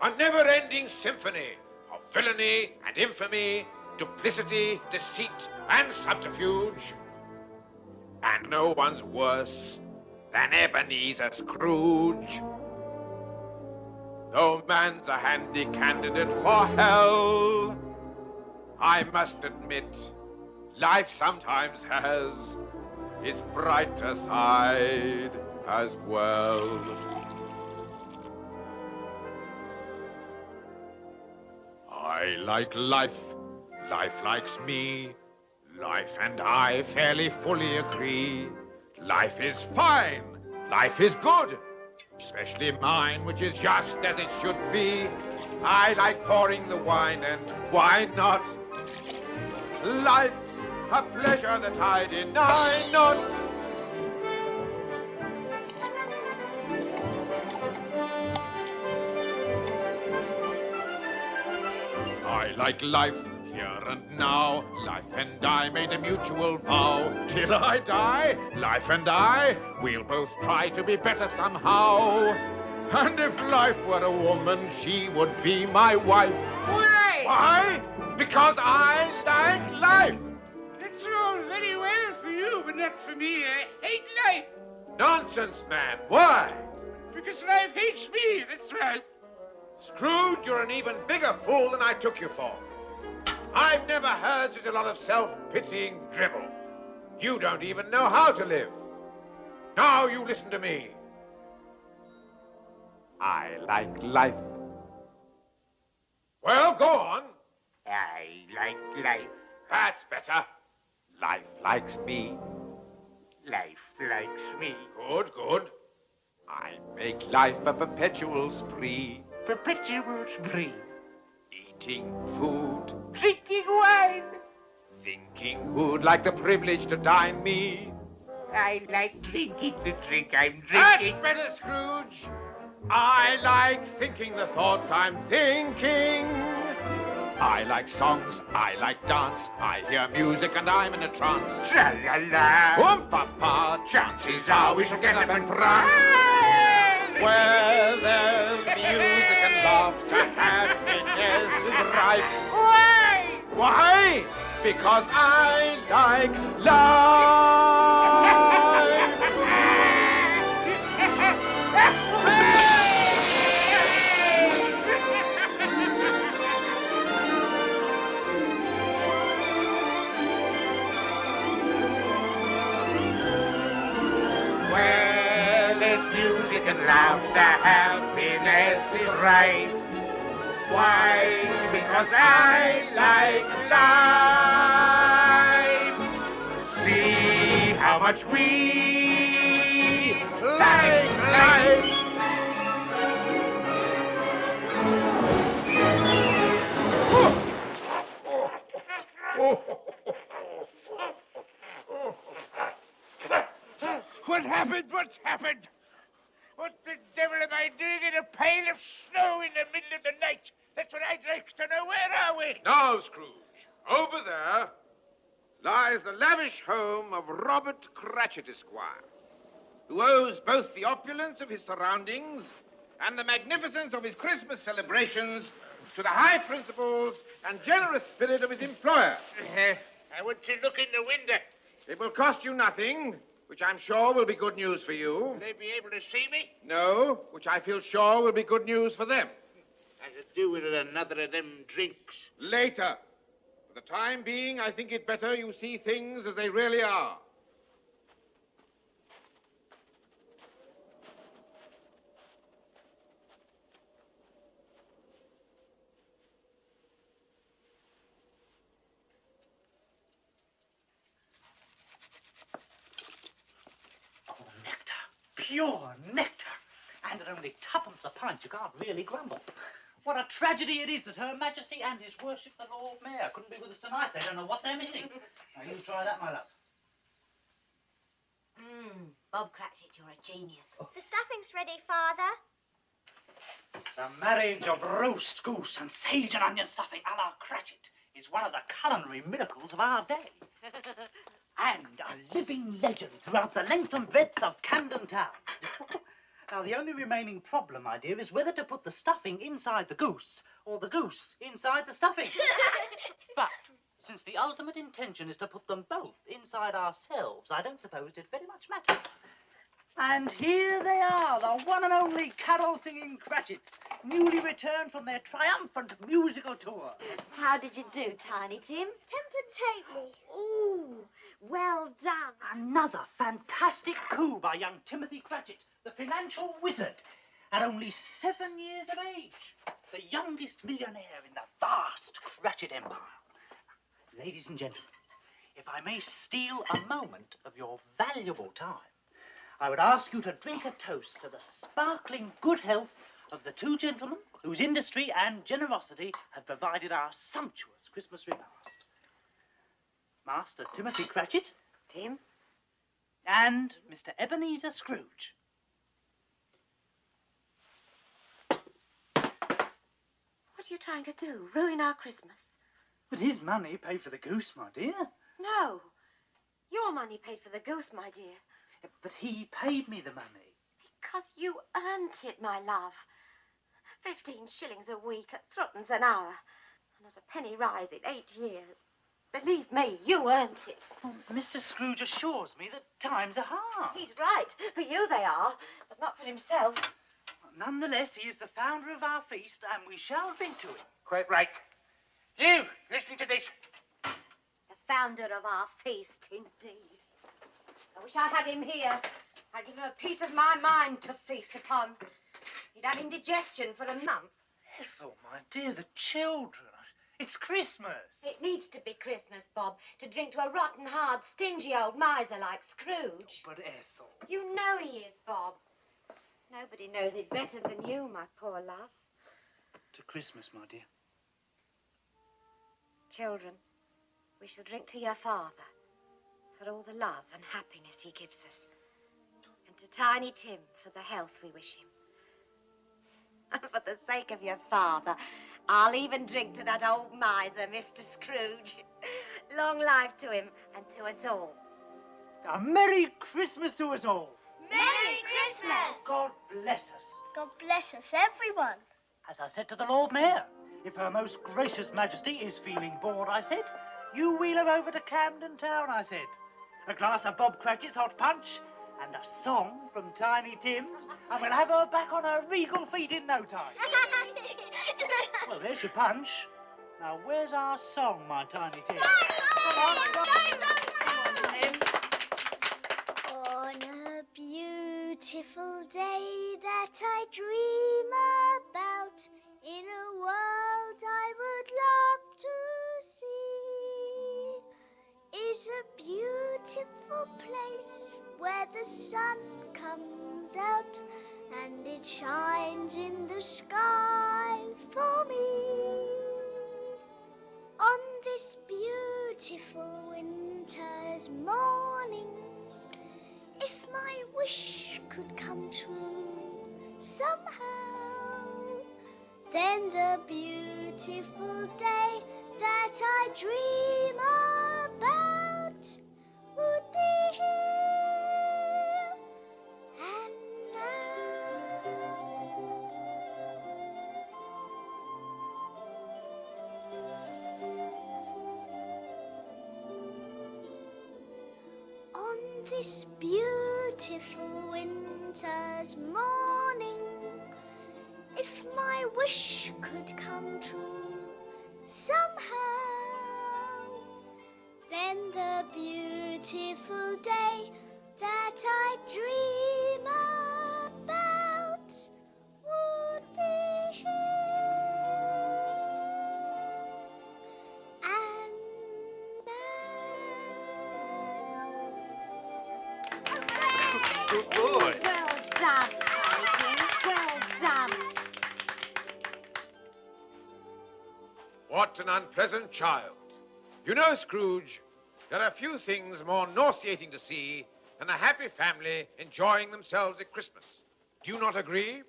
A never-ending symphony of villainy and infamy, duplicity, deceit, and subterfuge. And no one's worse than Ebenezer Scrooge. Though man's a handy candidate for hell, I must admit, life sometimes has its brighter side as well. I like life, life likes me, life and I fairly fully agree. Life is fine, life is good, especially mine, which is just as it should be. I like pouring the wine, and why not? Life's a pleasure that I deny not. I like life here and now. Life and I made a mutual vow. Till I die, life and I, we'll both try to be better somehow. And if life were a woman, she would be my wife. Why? Why? Because I like life. It's all very well for you, but not for me. I hate life. Nonsense, man. Why? Because life hates me, that's right. Scrooge, you're an even bigger fool than I took you for. I've never heard such a lot of self-pitying drivel. You don't even know how to live. Now you listen to me. I like life. Well, go on. I like life. That's better. Life likes me. Life likes me. Good, good. I make life a perpetual spree. Perpetual spree. Eating food. Drinking wine. Thinking who'd like the privilege to dine me. I like drinking the drink I'm drinking. That's better, Scrooge. I like thinking the thoughts I'm thinking. I like songs, I like dance, I hear music and I'm in a trance. Tra-la-la. Papa, chances are we shall get up and prance. Where there's music and laughter, happiness is rife. Why? Why? Because I like life. Music and laughter, happiness is right. Why? Because I like life. See how much we like life. What happened? What's happened? What the devil am I doing in a pile of snow in the middle of the night? That's what I'd like to know. Where are we? Now, Scrooge, over there lies the lavish home of Robert Cratchit, Esquire, who owes both the opulence of his surroundings and the magnificence of his Christmas celebrations to the high principles and generous spirit of his employer. I want to look in the window. It will cost you nothing, which I'm sure will be good news for you. Will they be able to see me? No, which I feel sure will be good news for them. I could do with another of them drinks. Later. For the time being, I think it better you see things as they really are. Pure nectar. And at only twopence a pint, you can't really grumble. What a tragedy it is that Her Majesty and His Worship the Lord Mayor couldn't be with us tonight. They don't know what they're missing. Now, you try that, my love. Bob Cratchit, you're a genius. The stuffing's ready, Father. The marriage of roast goose and sage and onion stuffing a la Cratchit is one of the culinary miracles of our day. And a living legend throughout the length and breadth of Camden Town. Now, the only remaining problem, my dear, is whether to put the stuffing inside the goose or the goose inside the stuffing. But since the ultimate intention is to put them both inside ourselves, I don't suppose it very much matters. And here they are, the one and only carol-singing Cratchits, newly returned from their triumphant musical tour. How did you do, Tiny Tim? Temper-tately. Ooh, well done. Another fantastic coup by young Timothy Cratchit, the financial wizard, at only 7 years of age, the youngest millionaire in the vast Cratchit empire. Ladies and gentlemen, if I may steal a moment of your valuable time, I would ask you to drink a toast to the sparkling good health of the two gentlemen whose industry and generosity have provided our sumptuous Christmas repast. Master Timothy Cratchit. Tim. And Mr. Ebenezer Scrooge. What are you trying to do? Ruin our Christmas? But his money paid for the goose, my dear. No. Your money paid for the goose, my dear. But he paid me the money. Because you earned it, my love. 15 shillings a week at threepence an hour. And not a penny rise in 8 years. Believe me, you earned it. Oh, Mr. Scrooge assures me that times are hard. He's right. For you they are, but not for himself. Nonetheless, he is the founder of our feast, and we shall drink to him. Quite right. You, listening to this? The founder of our feast, indeed. I wish I had him here. I'd give him a piece of my mind to feast upon. He'd have indigestion for a month. Ethel, my dear, the children. It's Christmas. It needs to be Christmas, Bob, to drink to a rotten, hard, stingy old miser like Scrooge. But Ethel... You know he is, Bob. Nobody knows it better than you, my poor love. To Christmas, my dear. Children, we shall drink to your father for all the love and happiness he gives us. And to Tiny Tim for the health we wish him. And for the sake of your father, I'll even drink to that old miser, Mr. Scrooge. Long life to him and to us all. A Merry Christmas to us all. Merry Christmas! God bless us. God bless us, everyone. As I said to the Lord Mayor, if Her Most Gracious Majesty is feeling bored, I said, you wheel her over to Camden Town, I said. A glass of Bob Cratchit's hot punch and a song from Tiny Tim, and we'll have her back on her regal feet in no time. Well, there's your punch. Now, where's our song, my Tiny Tim? Come on, Tim. On a beautiful day that I dream about, in a world I would love to see, is a beautiful place where the sun comes out and it shines in the sky for me. On this beautiful winter's morning, if my wish could come true somehow, then the beautiful day that I dream about would be here and now. On this beautiful winter's morning, if my wish could come true somehow, then the beautiful day that I dream about would be here and now. Good boy. Well done, Tiny Tim. Well done. What an unpleasant child. You know, Scrooge, there are few things more nauseating to see than a happy family enjoying themselves at Christmas. Do you not agree?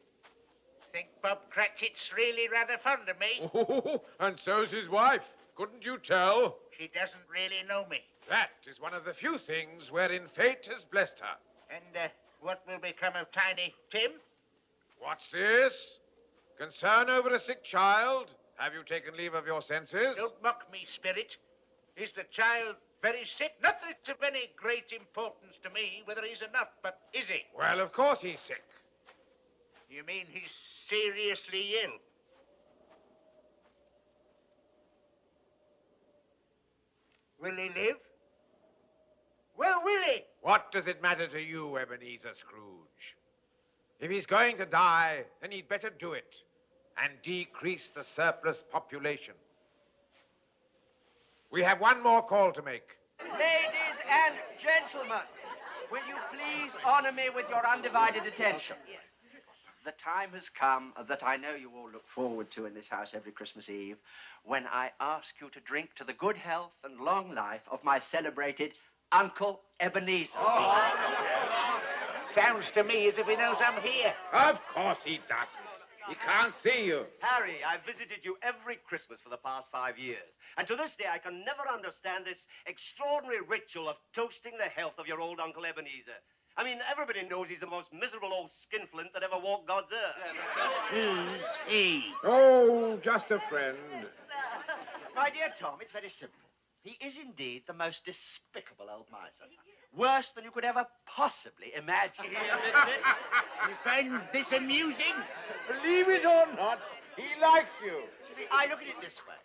Think Bob Cratchit's really rather fond of me? Oh, and so's his wife. Couldn't you tell? She doesn't really know me. That is one of the few things wherein fate has blessed her. And what will become of Tiny Tim? What's this? Concern over a sick child? Have you taken leave of your senses? Don't mock me, Spirit. Is the child very sick? Not that it's of any great importance to me whether he's or not, but is he? Well, of course he's sick. You mean he's seriously ill? Will he live? Well, will he? What does it matter to you, Ebenezer Scrooge? If he's going to die, then he'd better do it and decrease the surplus population. We have one more call to make. Ladies and gentlemen, will you please honor me with your undivided attention? The time has come that I know you all look forward to in this house every Christmas Eve, when I ask you to drink to the good health and long life of my celebrated Uncle Ebenezer. Sounds to me as if he knows I'm here. Of course he doesn't. He can't see you. Harry, I've visited you every Christmas for the past 5 years. And to this day, I can never understand this extraordinary ritual of toasting the health of your old Uncle Ebenezer. I mean, everybody knows he's the most miserable old skinflint that ever walked God's earth. Who's he? Oh, just a friend. My dear Tom, it's very simple. He is indeed the most despicable old miser. Worse than you could ever possibly imagine. You find this amusing? Believe it or not, he likes you. See, I look at it this way.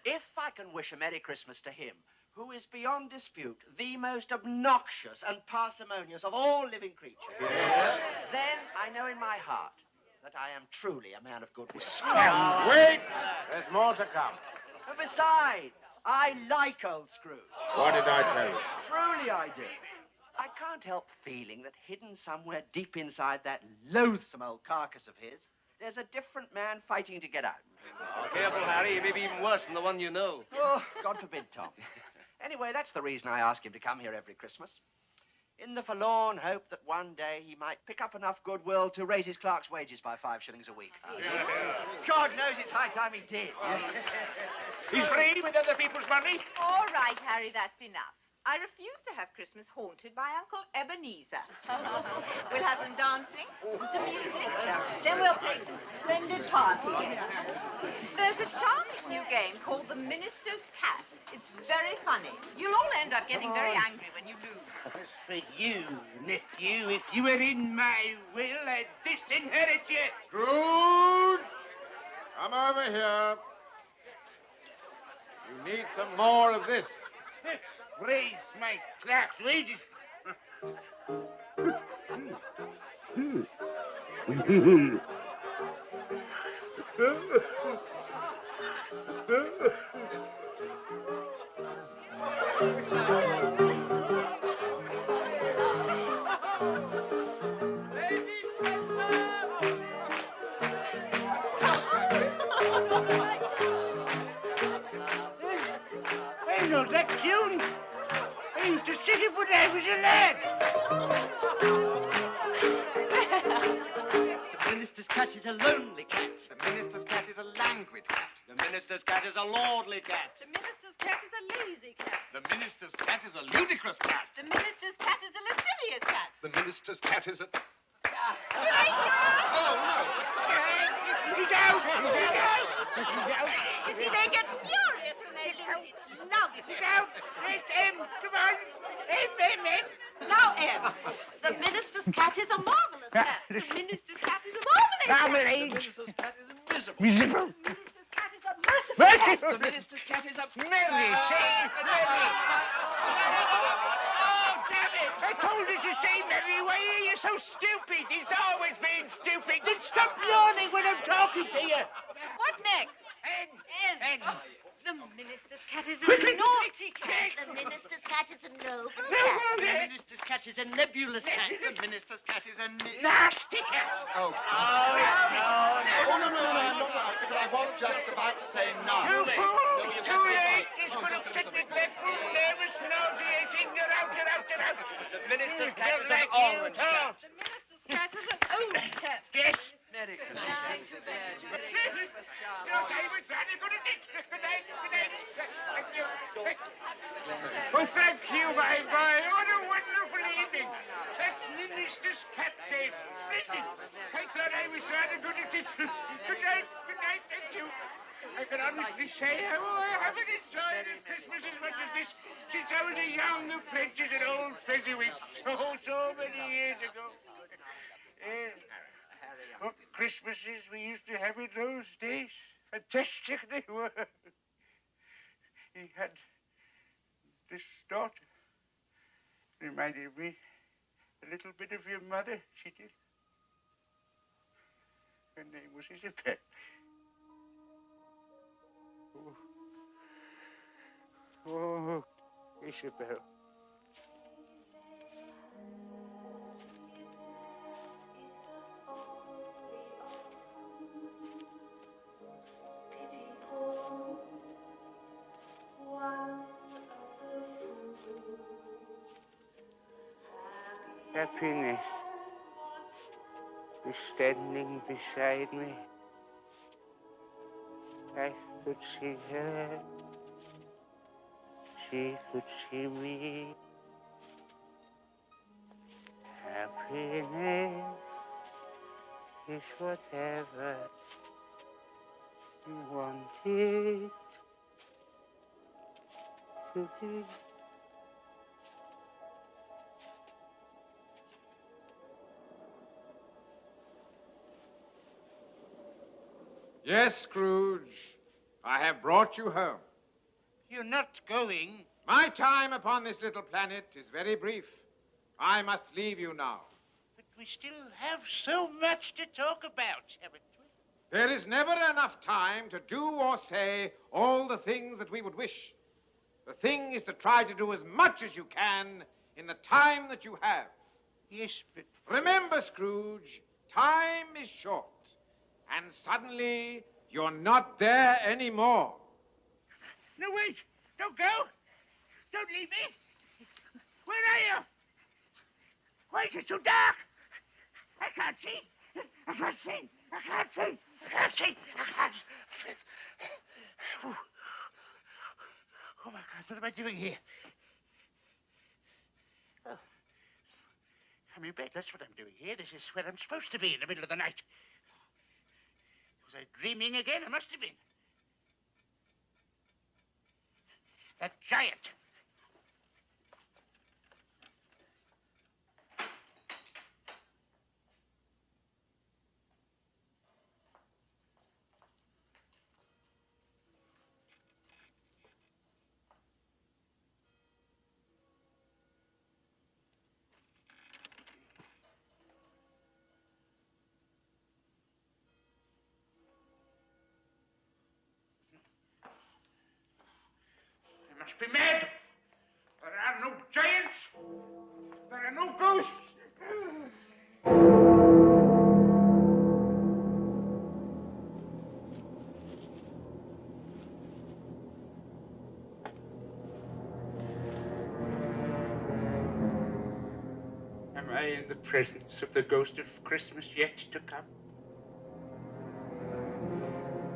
If I can wish a Merry Christmas to him, who is beyond dispute the most obnoxious and parsimonious of all living creatures, then I know in my heart that I am truly a man of good will. Wait! There's more to come. And besides, I like old Scrooge. What did I tell you? Truly I do. I can't help feeling that hidden somewhere deep inside that loathsome old carcass of his, there's a different man fighting to get out. Oh, careful, Harry. He may be even worse than the one you know. Oh, God forbid, Tom. Anyway, that's the reason I ask him to come here every Christmas. In the forlorn hope that one day he might pick up enough goodwill to raise his clerk's wages by 5 shillings a week. God knows it's high time he did. He's free with other people's money. All right, Harry, that's enough. I refuse to have Christmas haunted by Uncle Ebenezer. We'll have some dancing, some music, then we'll play some splendid party games. There's a charming new game called the Minister's Cat. It's very funny. You'll all end up getting very angry when you lose. As for you, nephew, if you were in my will, I'd disinherit you. Scrooge! Come over here. You need some more of this. Raise my clerk's wages. I know that tune. I used to sing it when I was a lad. The minister's cat is a lonely cat. The minister's cat is a languid cat. The minister's cat is a lordly cat. The minister's cat is a lazy cat. The minister's cat is a ludicrous cat. The minister's cat is a lascivious cat. The minister's cat is a... Too late, He's out! He's out! He's out! You see, they get furious when they lose. It's lovely. He's out! Where's M? Come on! M. Now, M. The minister's cat is a marvelous cat. The minister's cat is a marvelous cat. Marmalade! The minister's cat is a miserable. Miserable! The minister's cat is a merciful. The minister's cat is a... Merry! Oh, damn it! I told you to say Merry. Why are you so stupid? He's always been stupid. Then stop yawning when I'm talking to you. What next? N. The minister's cat is a naughty cat. The minister's cat is a noble cat. The minister's cat is a nebulous cat. The minister's cat is a nasty cat. Oh. No, I was just about to say nasty. You fool! It's too late. This could have set neglectful, nervous, nauseating. You're out. The minister's cat is an orange cat. The minister's cat is an old cat. Yes. Merry Christmas. Merry Christmas, child. I was very good at it. Good night. Thank you. Oh, thank you, my boy. What a wonderful evening. That minister's cat name. Splendid. I thought I was rather good at it. Good night. Thank you. I can honestly say I haven't enjoyed Christmas as much as this since I was a young apprentice at old Fezziwig so many years ago. What Christmases we used to have in those days. Fantastic they were. He had this daughter. Reminded me a little bit of your mother, she did. Her name was Isabel. Oh, Isabel. Happiness is standing beside me. I could see her. She could see me. Happiness is whatever you want it to be. Yes, Scrooge, I have brought you home. You're not going? My time upon this little planet is very brief. I must leave you now. But we still have so much to talk about, haven't we? There is never enough time to do or say all the things that we would wish. The thing is to try to do as much as you can in the time that you have. Yes, but... Remember, Scrooge, time is short. And suddenly, you're not there anymore. No, wait! Don't go! Don't leave me! Where are you? Why is it so dark? I can't see! I can't see! Oh, my God, what am I doing here? Oh. I'm in bed, that's what I'm doing here. This is where I'm supposed to be in the middle of the night. Was I dreaming again? I must have been. That giant. Must be mad. There are no giants. There are no ghosts. Am I in the presence of the ghost of Christmas yet to come?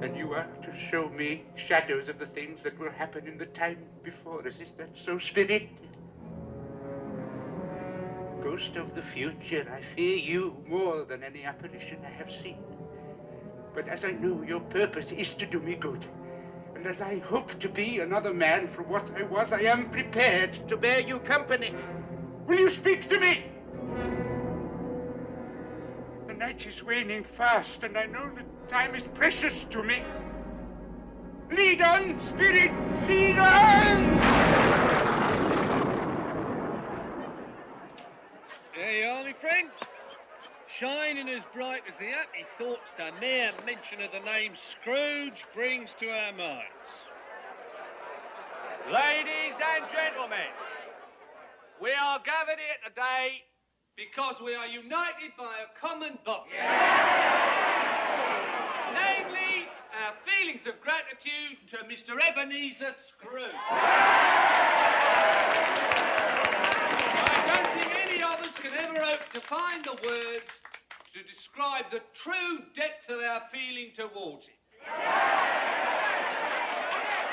And you are to show me shadows of the things that will happen in the time before us. Is that so, Spirit? Ghost of the future, I fear you more than any apparition I have seen. But as I know your purpose is to do me good, and as I hope to be another man from what I was, I am prepared to bear you company. Will you speak to me? The night is waning fast, and I know that time is precious to me. Lead on, Spirit, lead on! There you are, my friends. Shining as bright as the happy thoughts the mere mention of the name Scrooge brings to our minds. Ladies and gentlemen, we are gathered here today because we are united by a common bond. Namely, our feelings of gratitude to Mr. Ebenezer Scrooge. I don't think any of us can ever hope to find the words to describe the true depth of our feeling towards him.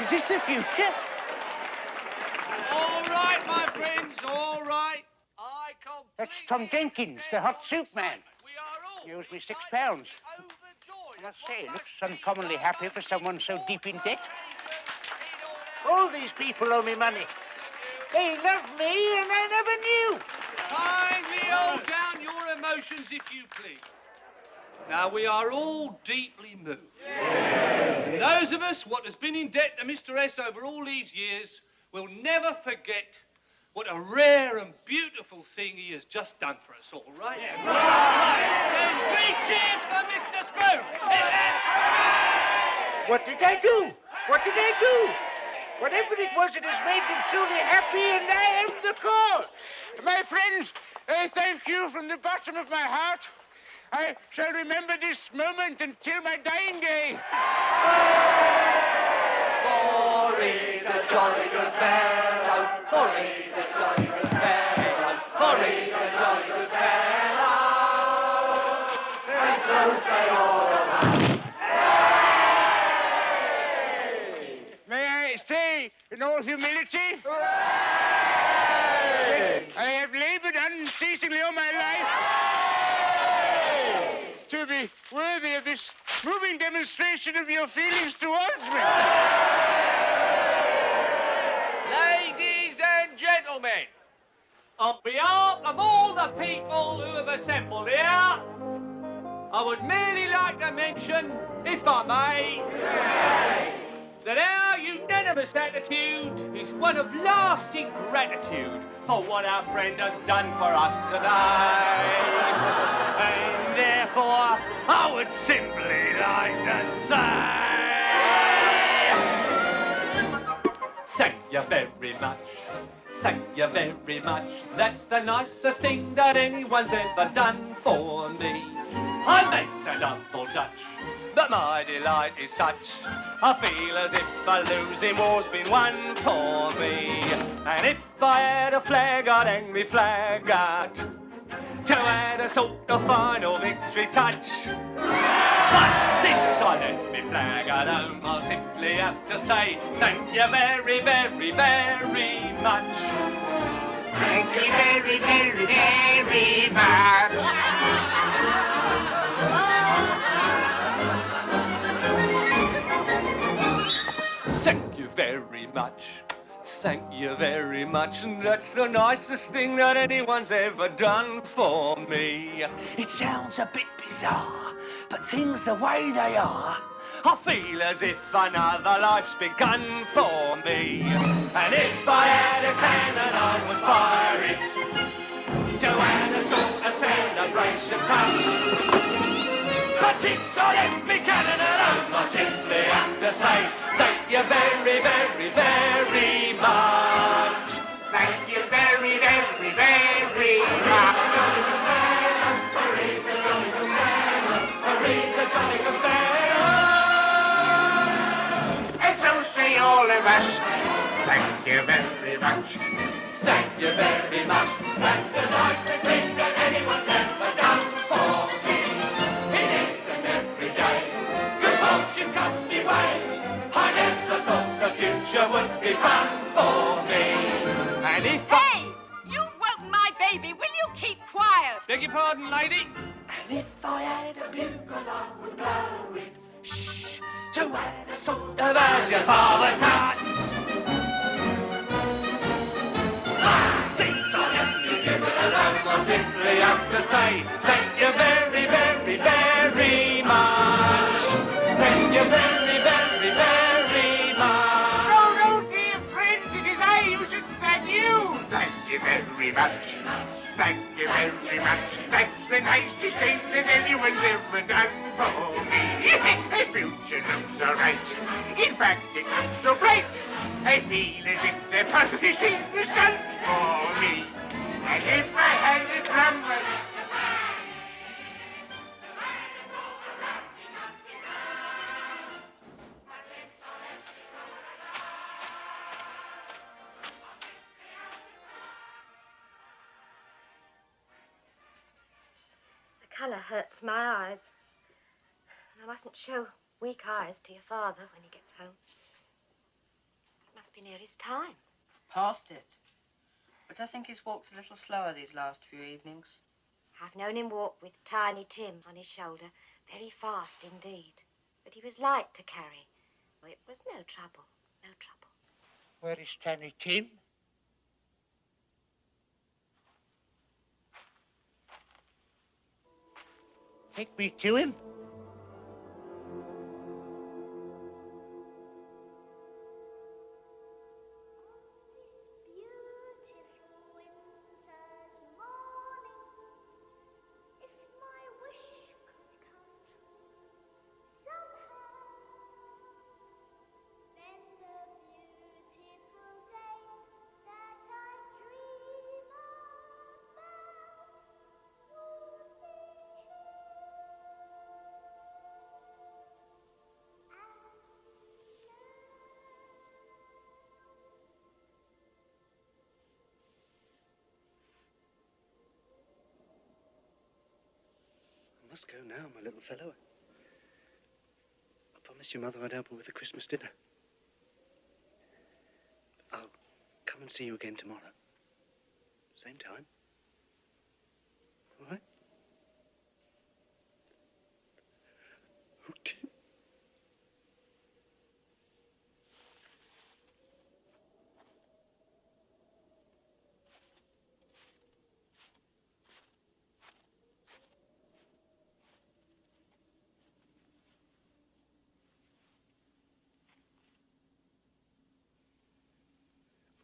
Is this the future? All right, my friends, all right. That's Tom Jenkins, the hot soup man. He owes me £6. I must say, he looks uncommonly happy for someone so deep in debt. All these people owe me money. They love me and I never knew. Kindly hold down your emotions, if you please. Now, we are all deeply moved. And those of us what has been in debt to Mr. S over all these years will never forget what a rare and beautiful thing he has just done for us all, right? Right. And 3 cheers for Mr. Scrooge. What did I do? What did I do? Whatever it was, it has made them truly happy, and I am the cause. My friends, I thank you from the bottom of my heart. I shall remember this moment until my dying day. For he's a jolly good fellow, for he's a jolly good fellow, for he's a jolly good fellow, and so say all around. May I say, in all humility, I have labored unceasingly all my life to be worthy of this moving demonstration of your feelings towards me. Ladies and gentlemen, on behalf of all the people who have assembled here, I would merely like to mention, if I may, that our unanimous attitude is one of lasting gratitude for what our friend has done for us today. And therefore, I would simply like to say, thank you very much. Thank you very much. That's the nicest thing that anyone's ever done for me. I may sound awful Dutch, but my delight is such. I feel as if a losing war's been won for me. And if I had a flag, I'd hang me flag out to add a sort of final victory touch. But since I left me flag at home, I'll simply have to say thank you very, very, very much. Thank you very, very, very much. Thank you very much. Thank you very much. And that's the nicest thing that anyone's ever done for me. It sounds a bit bizarre, but things the way they are, I feel as if another life's begun for me. And if I had a cannon, I would fire it to add a sort of celebration touch. But since I left me cannon at home, I simply have to say thank you very, very, very much. Thank you very, very, very much. And so say all of us, thank you very much. Thank you very much. That's the nicest thing that anyone's ever done for me. It isn't every day good fortune comes me way. I never thought the future would be fun for me. And if Hey! You've woken my baby. Will you keep quiet? Beg your pardon, lady? And if I had a bugle, I would blow it. Shh, to add a sort of as your father touch. Since I left you given alone, I simply have to say thank you very, very, very much. Thank you very, very, very much. No, dear friends, it is I who should thank you. Thank you very very much. Thank you very much. That's the nicest thing that anyone's ever done for me. The future looks all right. In fact, it looks so bright. I feel as if the furnishing was done for me. And if I had a drummer... The colour hurts my eyes. And I mustn't show weak eyes to your father when he gets home. It must be near his time. Past it. But I think he's walked a little slower these last few evenings. I've known him walk with Tiny Tim on his shoulder, very fast indeed. But he was light to carry. Oh, it was no trouble, no trouble. Where is Tiny Tim? Take me to him. I must go now, my little fellow. I promised your mother I'd help her with the Christmas dinner. I'll come and see you again tomorrow. Same time. All right? Oh, Tim.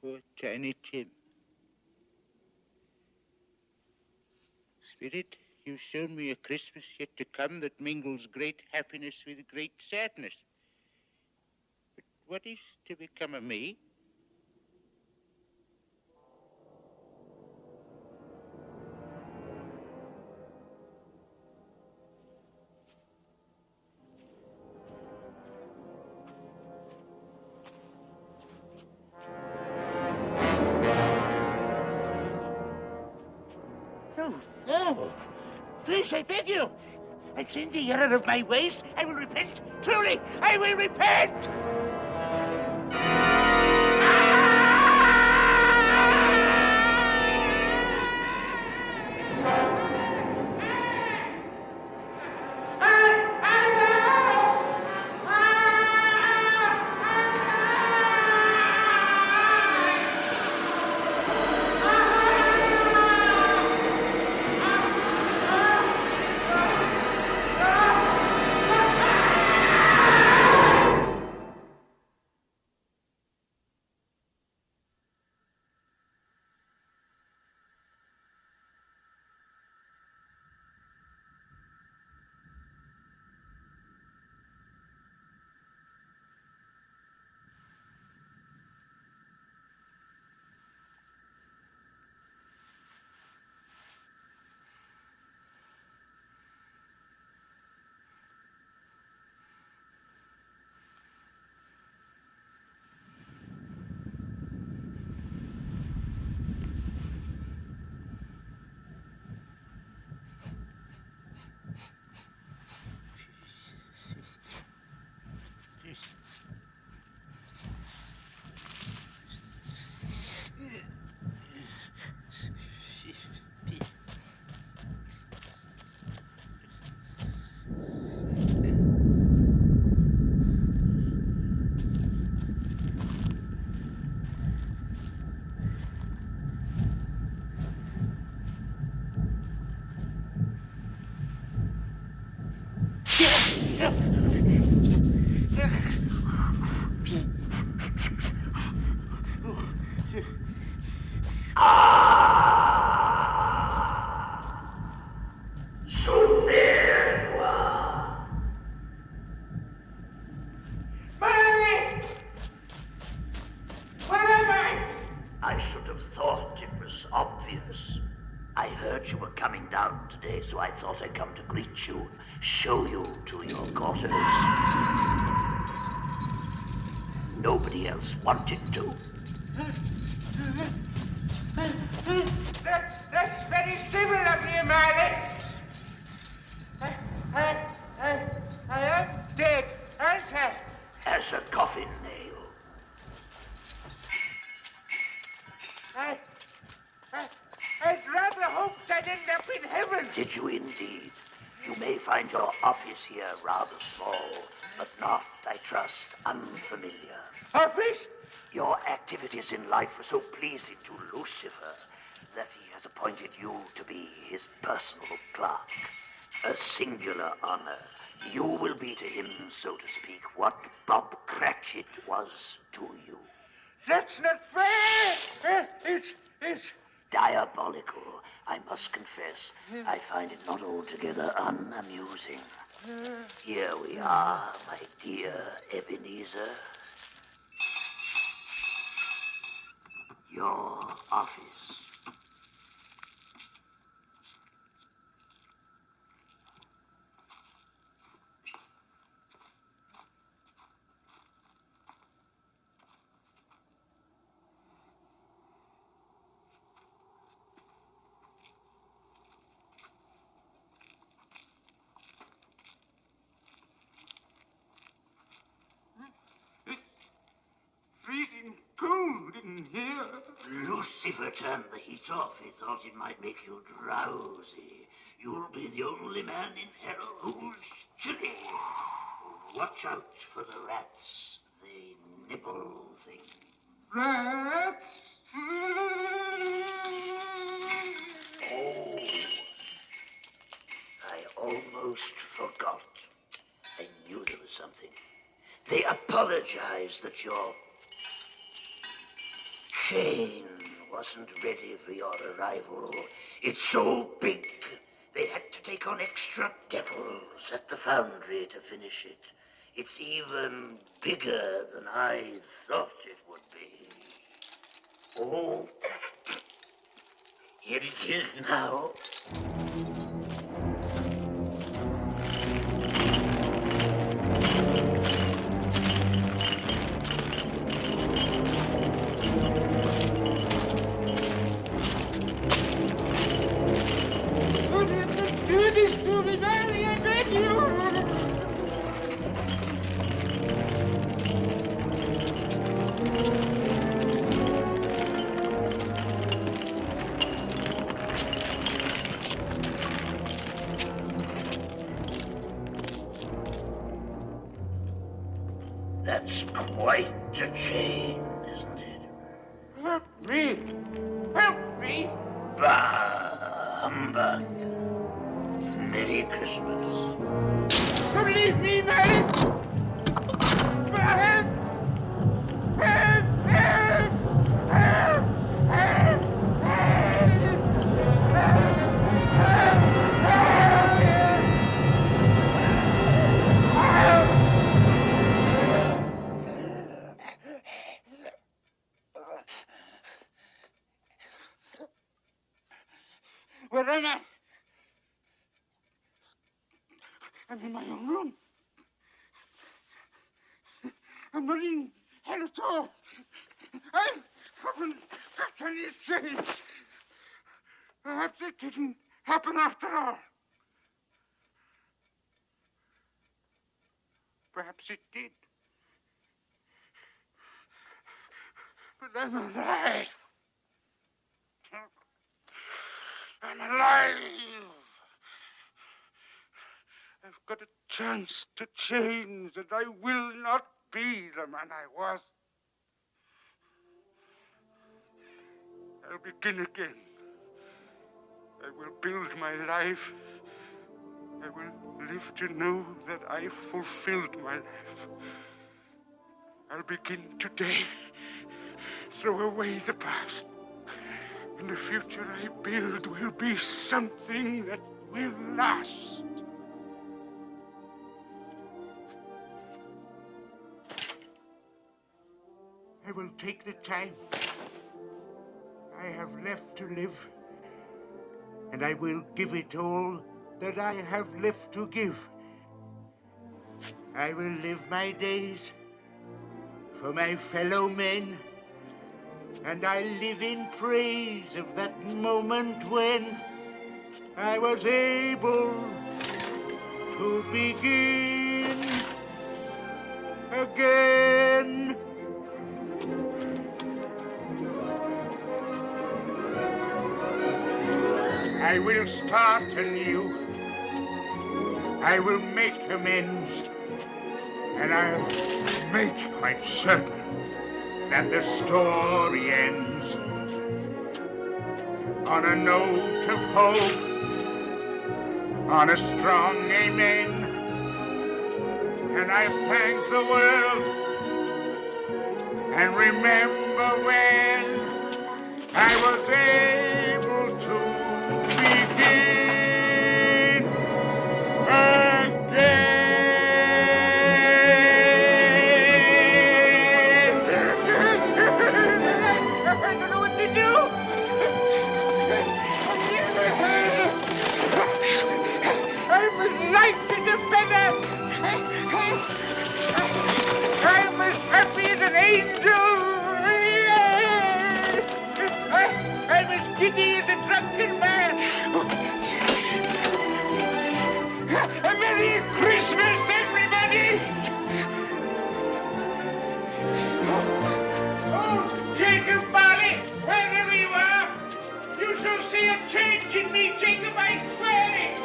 Poor Tiny Tim. Spirit, you've shown me a Christmas yet to come that mingles great happiness with great sadness. But what is to become of me? No, please, I beg you. I've seen the error of my ways. I will repent. Truly, I will repent. Ah! was obvious. I heard you were coming down today, so I thought I'd come to greet you, show you to your quarters. Nobody else wanted to. That's very civil of you, Alec. I am dead, aren't I? As a coffin nail. I'd rather hope I'd end up in heaven. Did you indeed? You may find your office here rather small, but not, I trust, unfamiliar. Office? Your activities in life were so pleasing to Lucifer that he has appointed you to be his personal clerk. A singular honor. You will be to him, so to speak, what Bob Cratchit was to you. That's not fair. It's diabolical, I must confess. I find it not altogether unamusing. Here we are, my dear Ebenezer. Your office. freezing cold in here. Lucifer turned the heat off. He thought it might make you drowsy. You'll be the only man in hell who's chilly. Watch out for the rats. They nibble things. Rats? Oh, I almost forgot. I knew there was something. They apologize that your chain wasn't ready for your arrival. It's so big, they had to take on extra devils at the foundry to finish it. It's even bigger than I thought it would be. Oh, here it is now. Do this to me, Mary, I beg you! That's quite a chain, isn't it? Help me! Help me! Bah, humbug. Merry Christmas. Don't leave me, Mary! Help! Help! Help! Help! Help! Where am I? I'm in my own room. I'm not in hell at all. I haven't got any change. Perhaps it didn't happen after all. Perhaps it did. But I'm alive. I'm alive. I've got a chance to change, and I will not be the man I was. I'll begin again. I will build my life. I will live to know that I fulfilled my life. I'll begin today. Throw away the past. And the future I build will be something that will last. I will take the time. I have left to live, and I will give it all that I have left to give. I will live my days for my fellow men, and I live in praise of that moment when I was able to begin again. I will start anew. I will make amends, and I'll make quite certain that the story ends on a note of hope, on a strong amen. And I thank the world and remember when I was able to begin again. I don't know what to do. I'm as light as a feather. I'm as happy as an angel. I'm as giddy as a drunken man. A Merry Christmas, everybody! Oh, Jacob Barley, wherever you are, you shall see a change in me, Jacob, I swear it!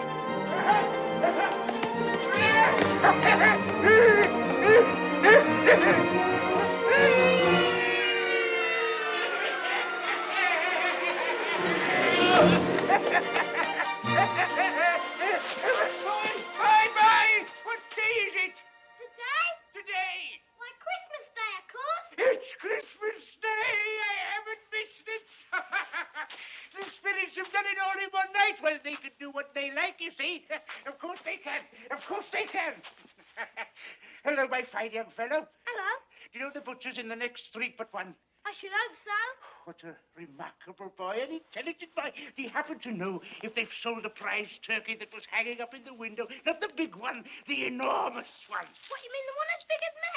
Bye-bye! What day is it? Today? Today! Why, Christmas Day, of course. It's Christmas Day! I haven't missed it! The spirits have done it all in one night. Well, they can do what they like, you see. Of course they can. Of course they can. Hello, my fine young fellow. Hello. Do you know the butcher's in the next street but one? I should hope so. What a remarkable boy, an intelligent boy. Do you happen to know if they've sold the prize turkey that was hanging up in the window? Not the big one, the enormous one. What, you mean the one as big as me?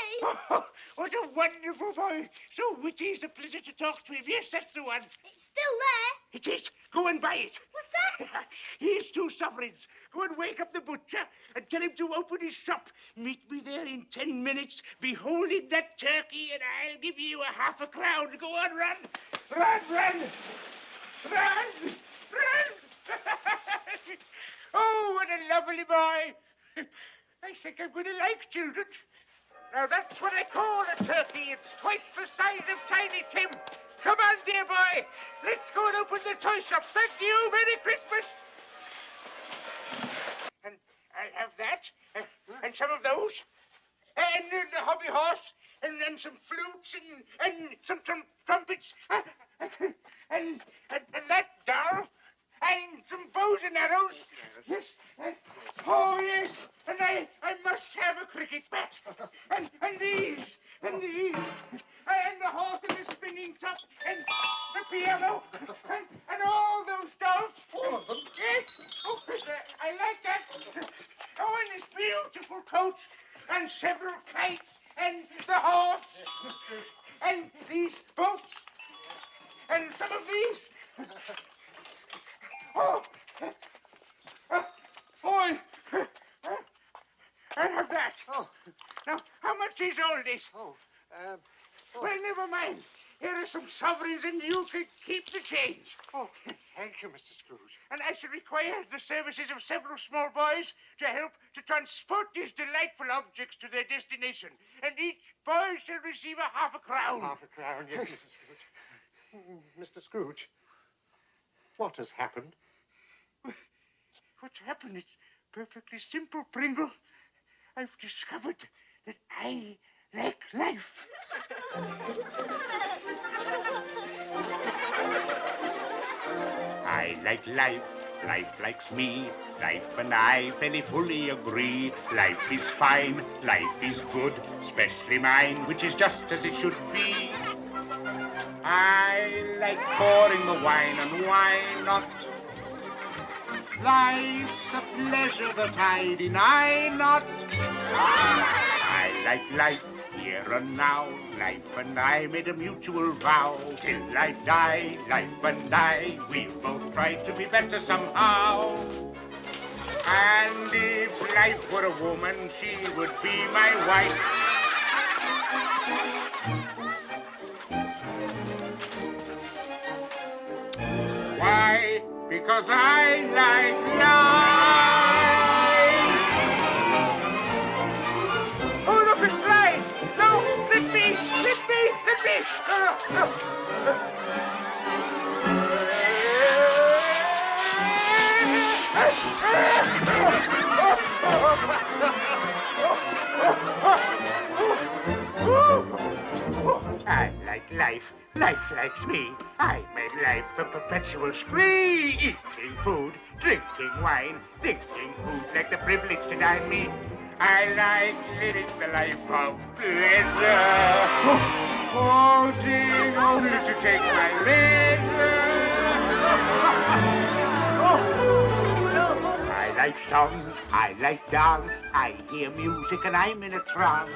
Oh, what a wonderful boy. So witty, it's a pleasure to talk to him. Yes, that's the one. It's still there. It is. Go and buy it. What's that? Here's 2 sovereigns. Go and wake up the butcher and tell him to open his shop. Meet me there in 10 minutes, beholding that turkey, and I'll give you a half a crown. Go on, run. Run, run. Run, run. Oh, what a lovely boy. I think I'm going to like children. Now, that's what I call a turkey. It's twice the size of Tiny Tim. Come on, dear boy. Let's go and open the toy shop. Thank you. Merry Christmas. And I'll have that, and some of those, and the hobby horse, and then some flutes, and some trumpets, and that doll, and some bows and arrows. Yes. Oh, yes. And I must have a cricket bat. And these. And the horse and the spinning top. And the piano. And all those dolls. All of them? Yes. Oh, I like that. Oh, and this beautiful coach. And several kites. And the horse. And these boats. And some of these. Oh, boy, I'll have that. Oh. Now, how much is all this? Well, never mind. Here are some sovereigns, and you can keep the change. Oh, thank you, Mr. Scrooge. And I shall require the services of several small boys to help to transport these delightful objects to their destination. And each boy shall receive a half a crown. Half a crown, yes, Mrs. Scrooge. Mr. Scrooge, what has happened? What's happened? It's perfectly simple, Pringle. I've discovered that I like life. I like life. Life likes me. Life and I fairly fully agree. Life is fine. Life is good. Especially mine, which is just as it should be. I like pouring the wine, and why not? Life's a pleasure that I deny not. I like life here and now. Life and I made a mutual vow. Till I die, life and I, we'll both try to be better somehow. And if life were a woman, she would be my wife. Why? Because I like life. Oh, look, it's flying. No, let me. I like life. Life likes me. I made life a perpetual spree. Eating food, drinking wine, thinking who'd like the privilege to dine me. I like living the life of pleasure. Pausing only to take my leisure. I like songs, I like dance. I hear music and I'm in a trance.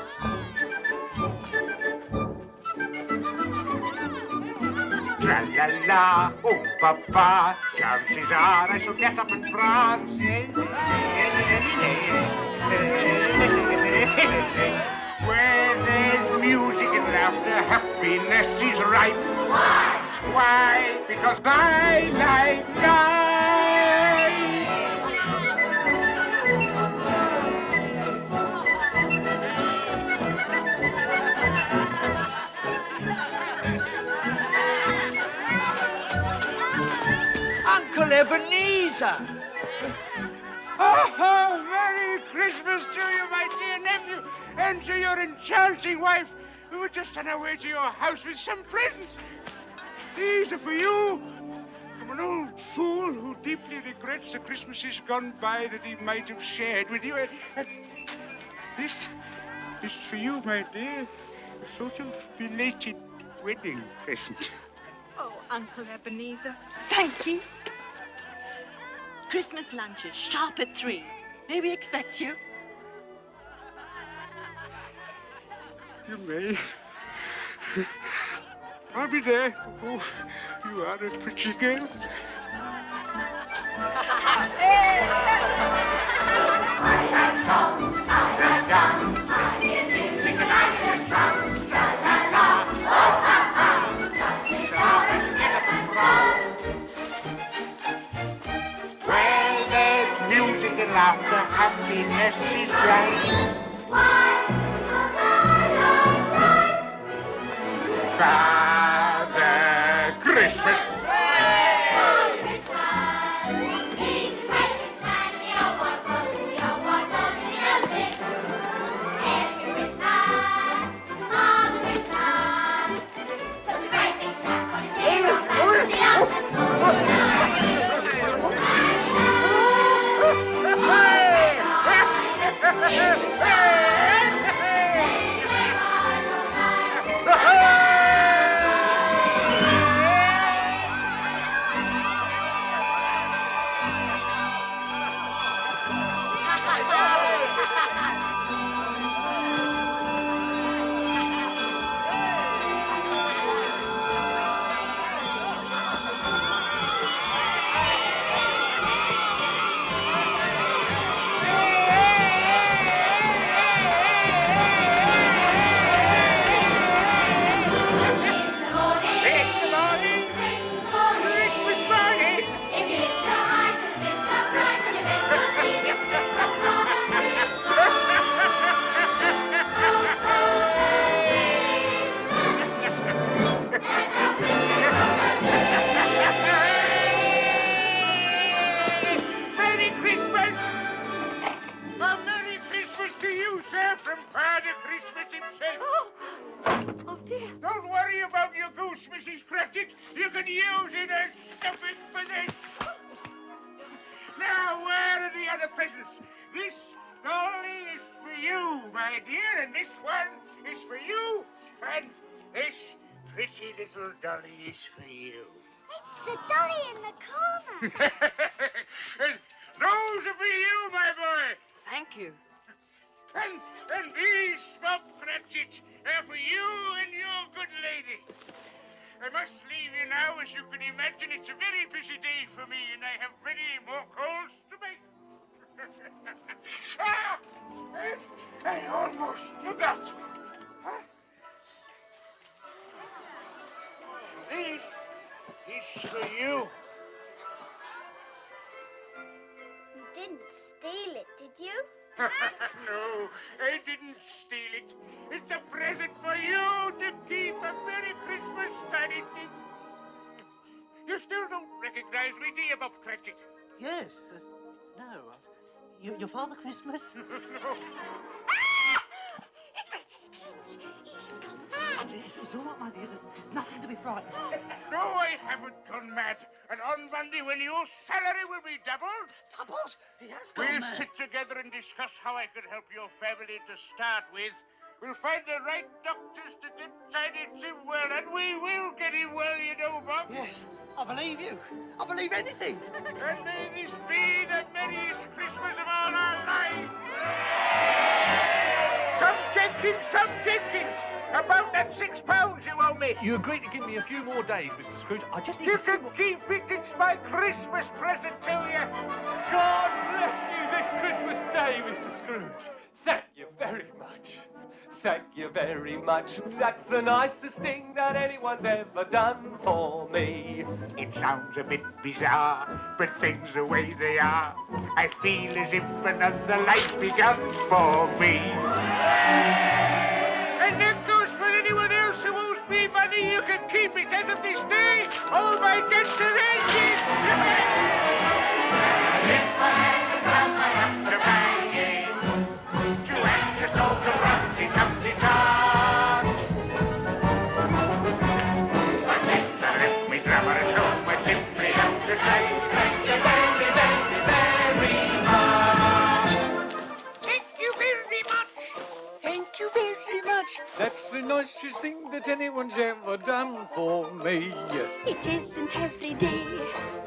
Tra-la-la, oh papa, chances are I shall get up and prance. Where there's music and laughter, happiness is rife. Why? Why? Because I like life. Uncle Ebenezer! Oh, Merry Christmas to you, my dear nephew, and to your enchanting wife, who were just on our way to your house with some presents. These are for you, from an old fool who deeply regrets the Christmases gone by that he might have shared with you. And this is for you, my dear, a sort of belated wedding present. Oh, Uncle Ebenezer, thank you. Christmas lunches, sharp at 3. May we expect you? You may. I'll be there. Oh, you are a pretty girl. I like songs, I like dance, I hear music and I'm in a trance. Tra-la-la, oh ha-ha, chances are it's never been crossed. Where there's music and laughter, happiness is right. Why? Because I like life. Father Christmas. Mrs. Cratchit, you can use it as stuffing for this. Now, where are the other presents? This dolly is for you, my dear, and this one is for you, and this pretty little dolly is for you. It's the dolly in the corner. And those are for you, my boy. Thank you. And these small Cratchits are for you and your good lady. I must leave you now. As you can imagine, it's a very busy day for me, and I have many more calls to make. I almost forgot. This is for you. You didn't steal it, did you? No, I didn't steal it. It's a present for you to keep a Merry Christmas, Tiny Tim. You still don't recognize me, do you, Bob Cratchit? Yes. No. Your Father Christmas? No. It's Mr. Scrooge. He's gone mad. It's all right, my dear. There's nothing to be frightened of. No, I haven't gone mad. And on Monday, when your salary will be doubled... Doubled? He has gone We'll mad. sit together and discuss how I can help your family to start with. We'll find the right doctors to get Tiny Tim well, and we will get him well, you know, Bob. Yes, I believe you. I believe anything. And may this be the merriest Christmas of all our lives. Some Jenkins, about that £6 you owe me. You agreed to give me a few more days, Mr. Scrooge. I just need You a few can more... keep it. It's my Christmas present to you. God bless you this Christmas day, Mr. Scrooge. Thank you very much. Thank you very much. That's the nicest thing that anyone's ever done for me. It sounds a bit bizarre, but things the way they are, I feel as if another life's begun for me. And that goes for anyone else who owes me money. You can keep it as of this day. All my debts are ended. If I had to come, I'd have to bang it. To end your soul to Humpty Dumpty Dog. But since I left me drummer at home, I simply have to say thank you very, very, very much. Thank you very much. Thank you very much. That's the nicest thing that anyone's ever done for me. It isn't every day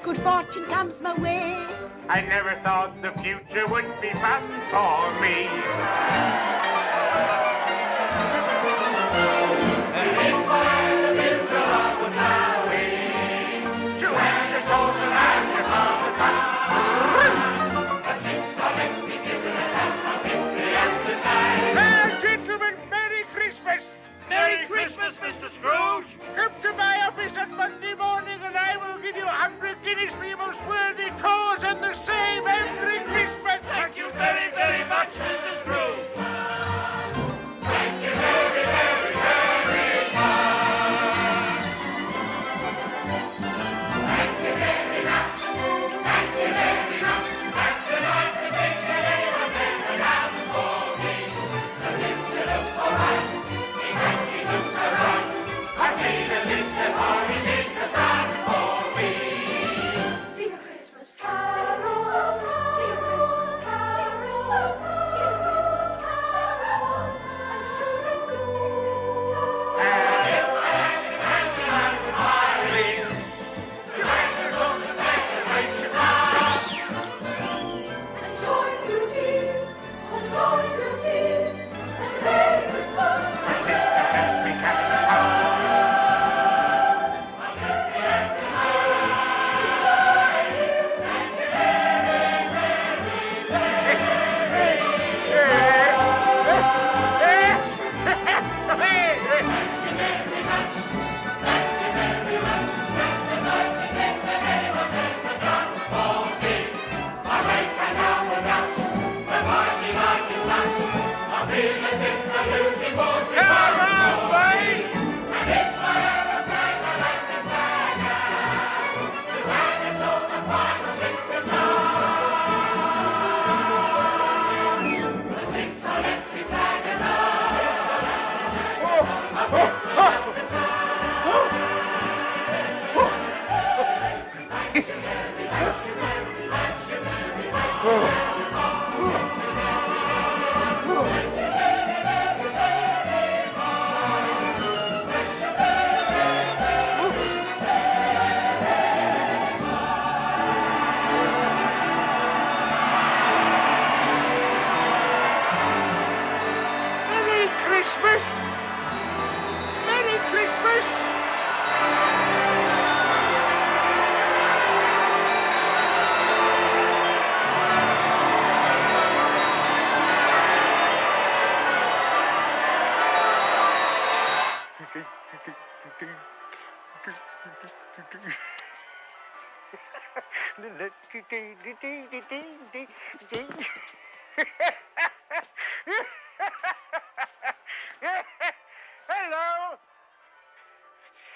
good fortune comes my way. I never thought the future would be fun for me. And if I had a builder, I would now wait to end us all the lives of the town. But since I let me give it a hand, I simply have to say, gentlemen, Merry Christmas! Merry Christmas, Mr. Scrooge! Come to my office on Monday morning and I will give you 100 guineas for your most worthy cause and the same every Christmas! Thank you very, very much, Mr. Scrooge! Thank you very, very, very much! Thank you very much! Thank you very much! That's the nicest thing that anyone's ever done for me! The future looks all right! I feel as if the party's in the sun for me. Sing a Christmas carol, sing a Christmas carol, sing a Christmas carol, and the children do. And if I had to hang the light of my ring, to make us all the celebration last. And joy to sing, and joy to sing, and a Merry Christmas. And it's a happy Catholic Hello.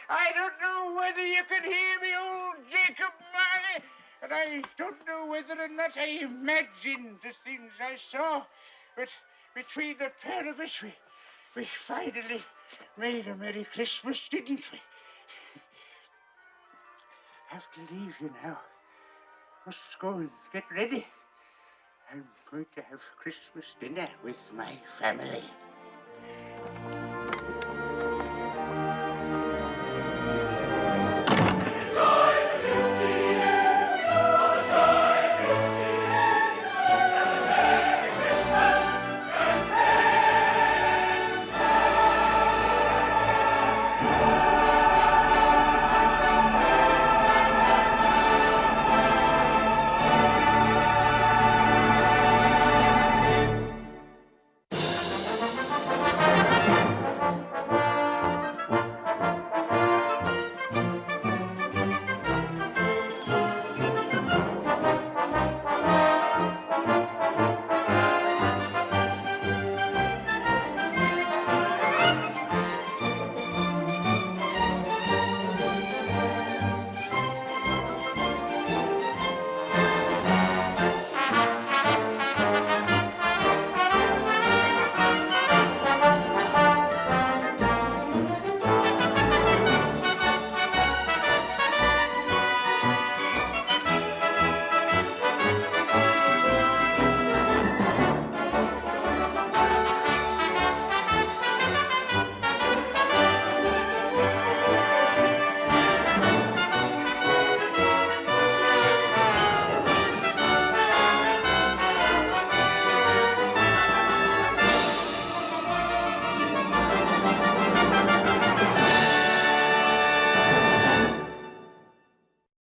I don't know whether you can hear me, old Jacob Marley, and I don't know whether or not I imagined the things I saw, but between the pair of us, we finally made a Merry Christmas, didn't we? Have to leave you now. Must go and get ready. I'm going to have Christmas dinner with my family.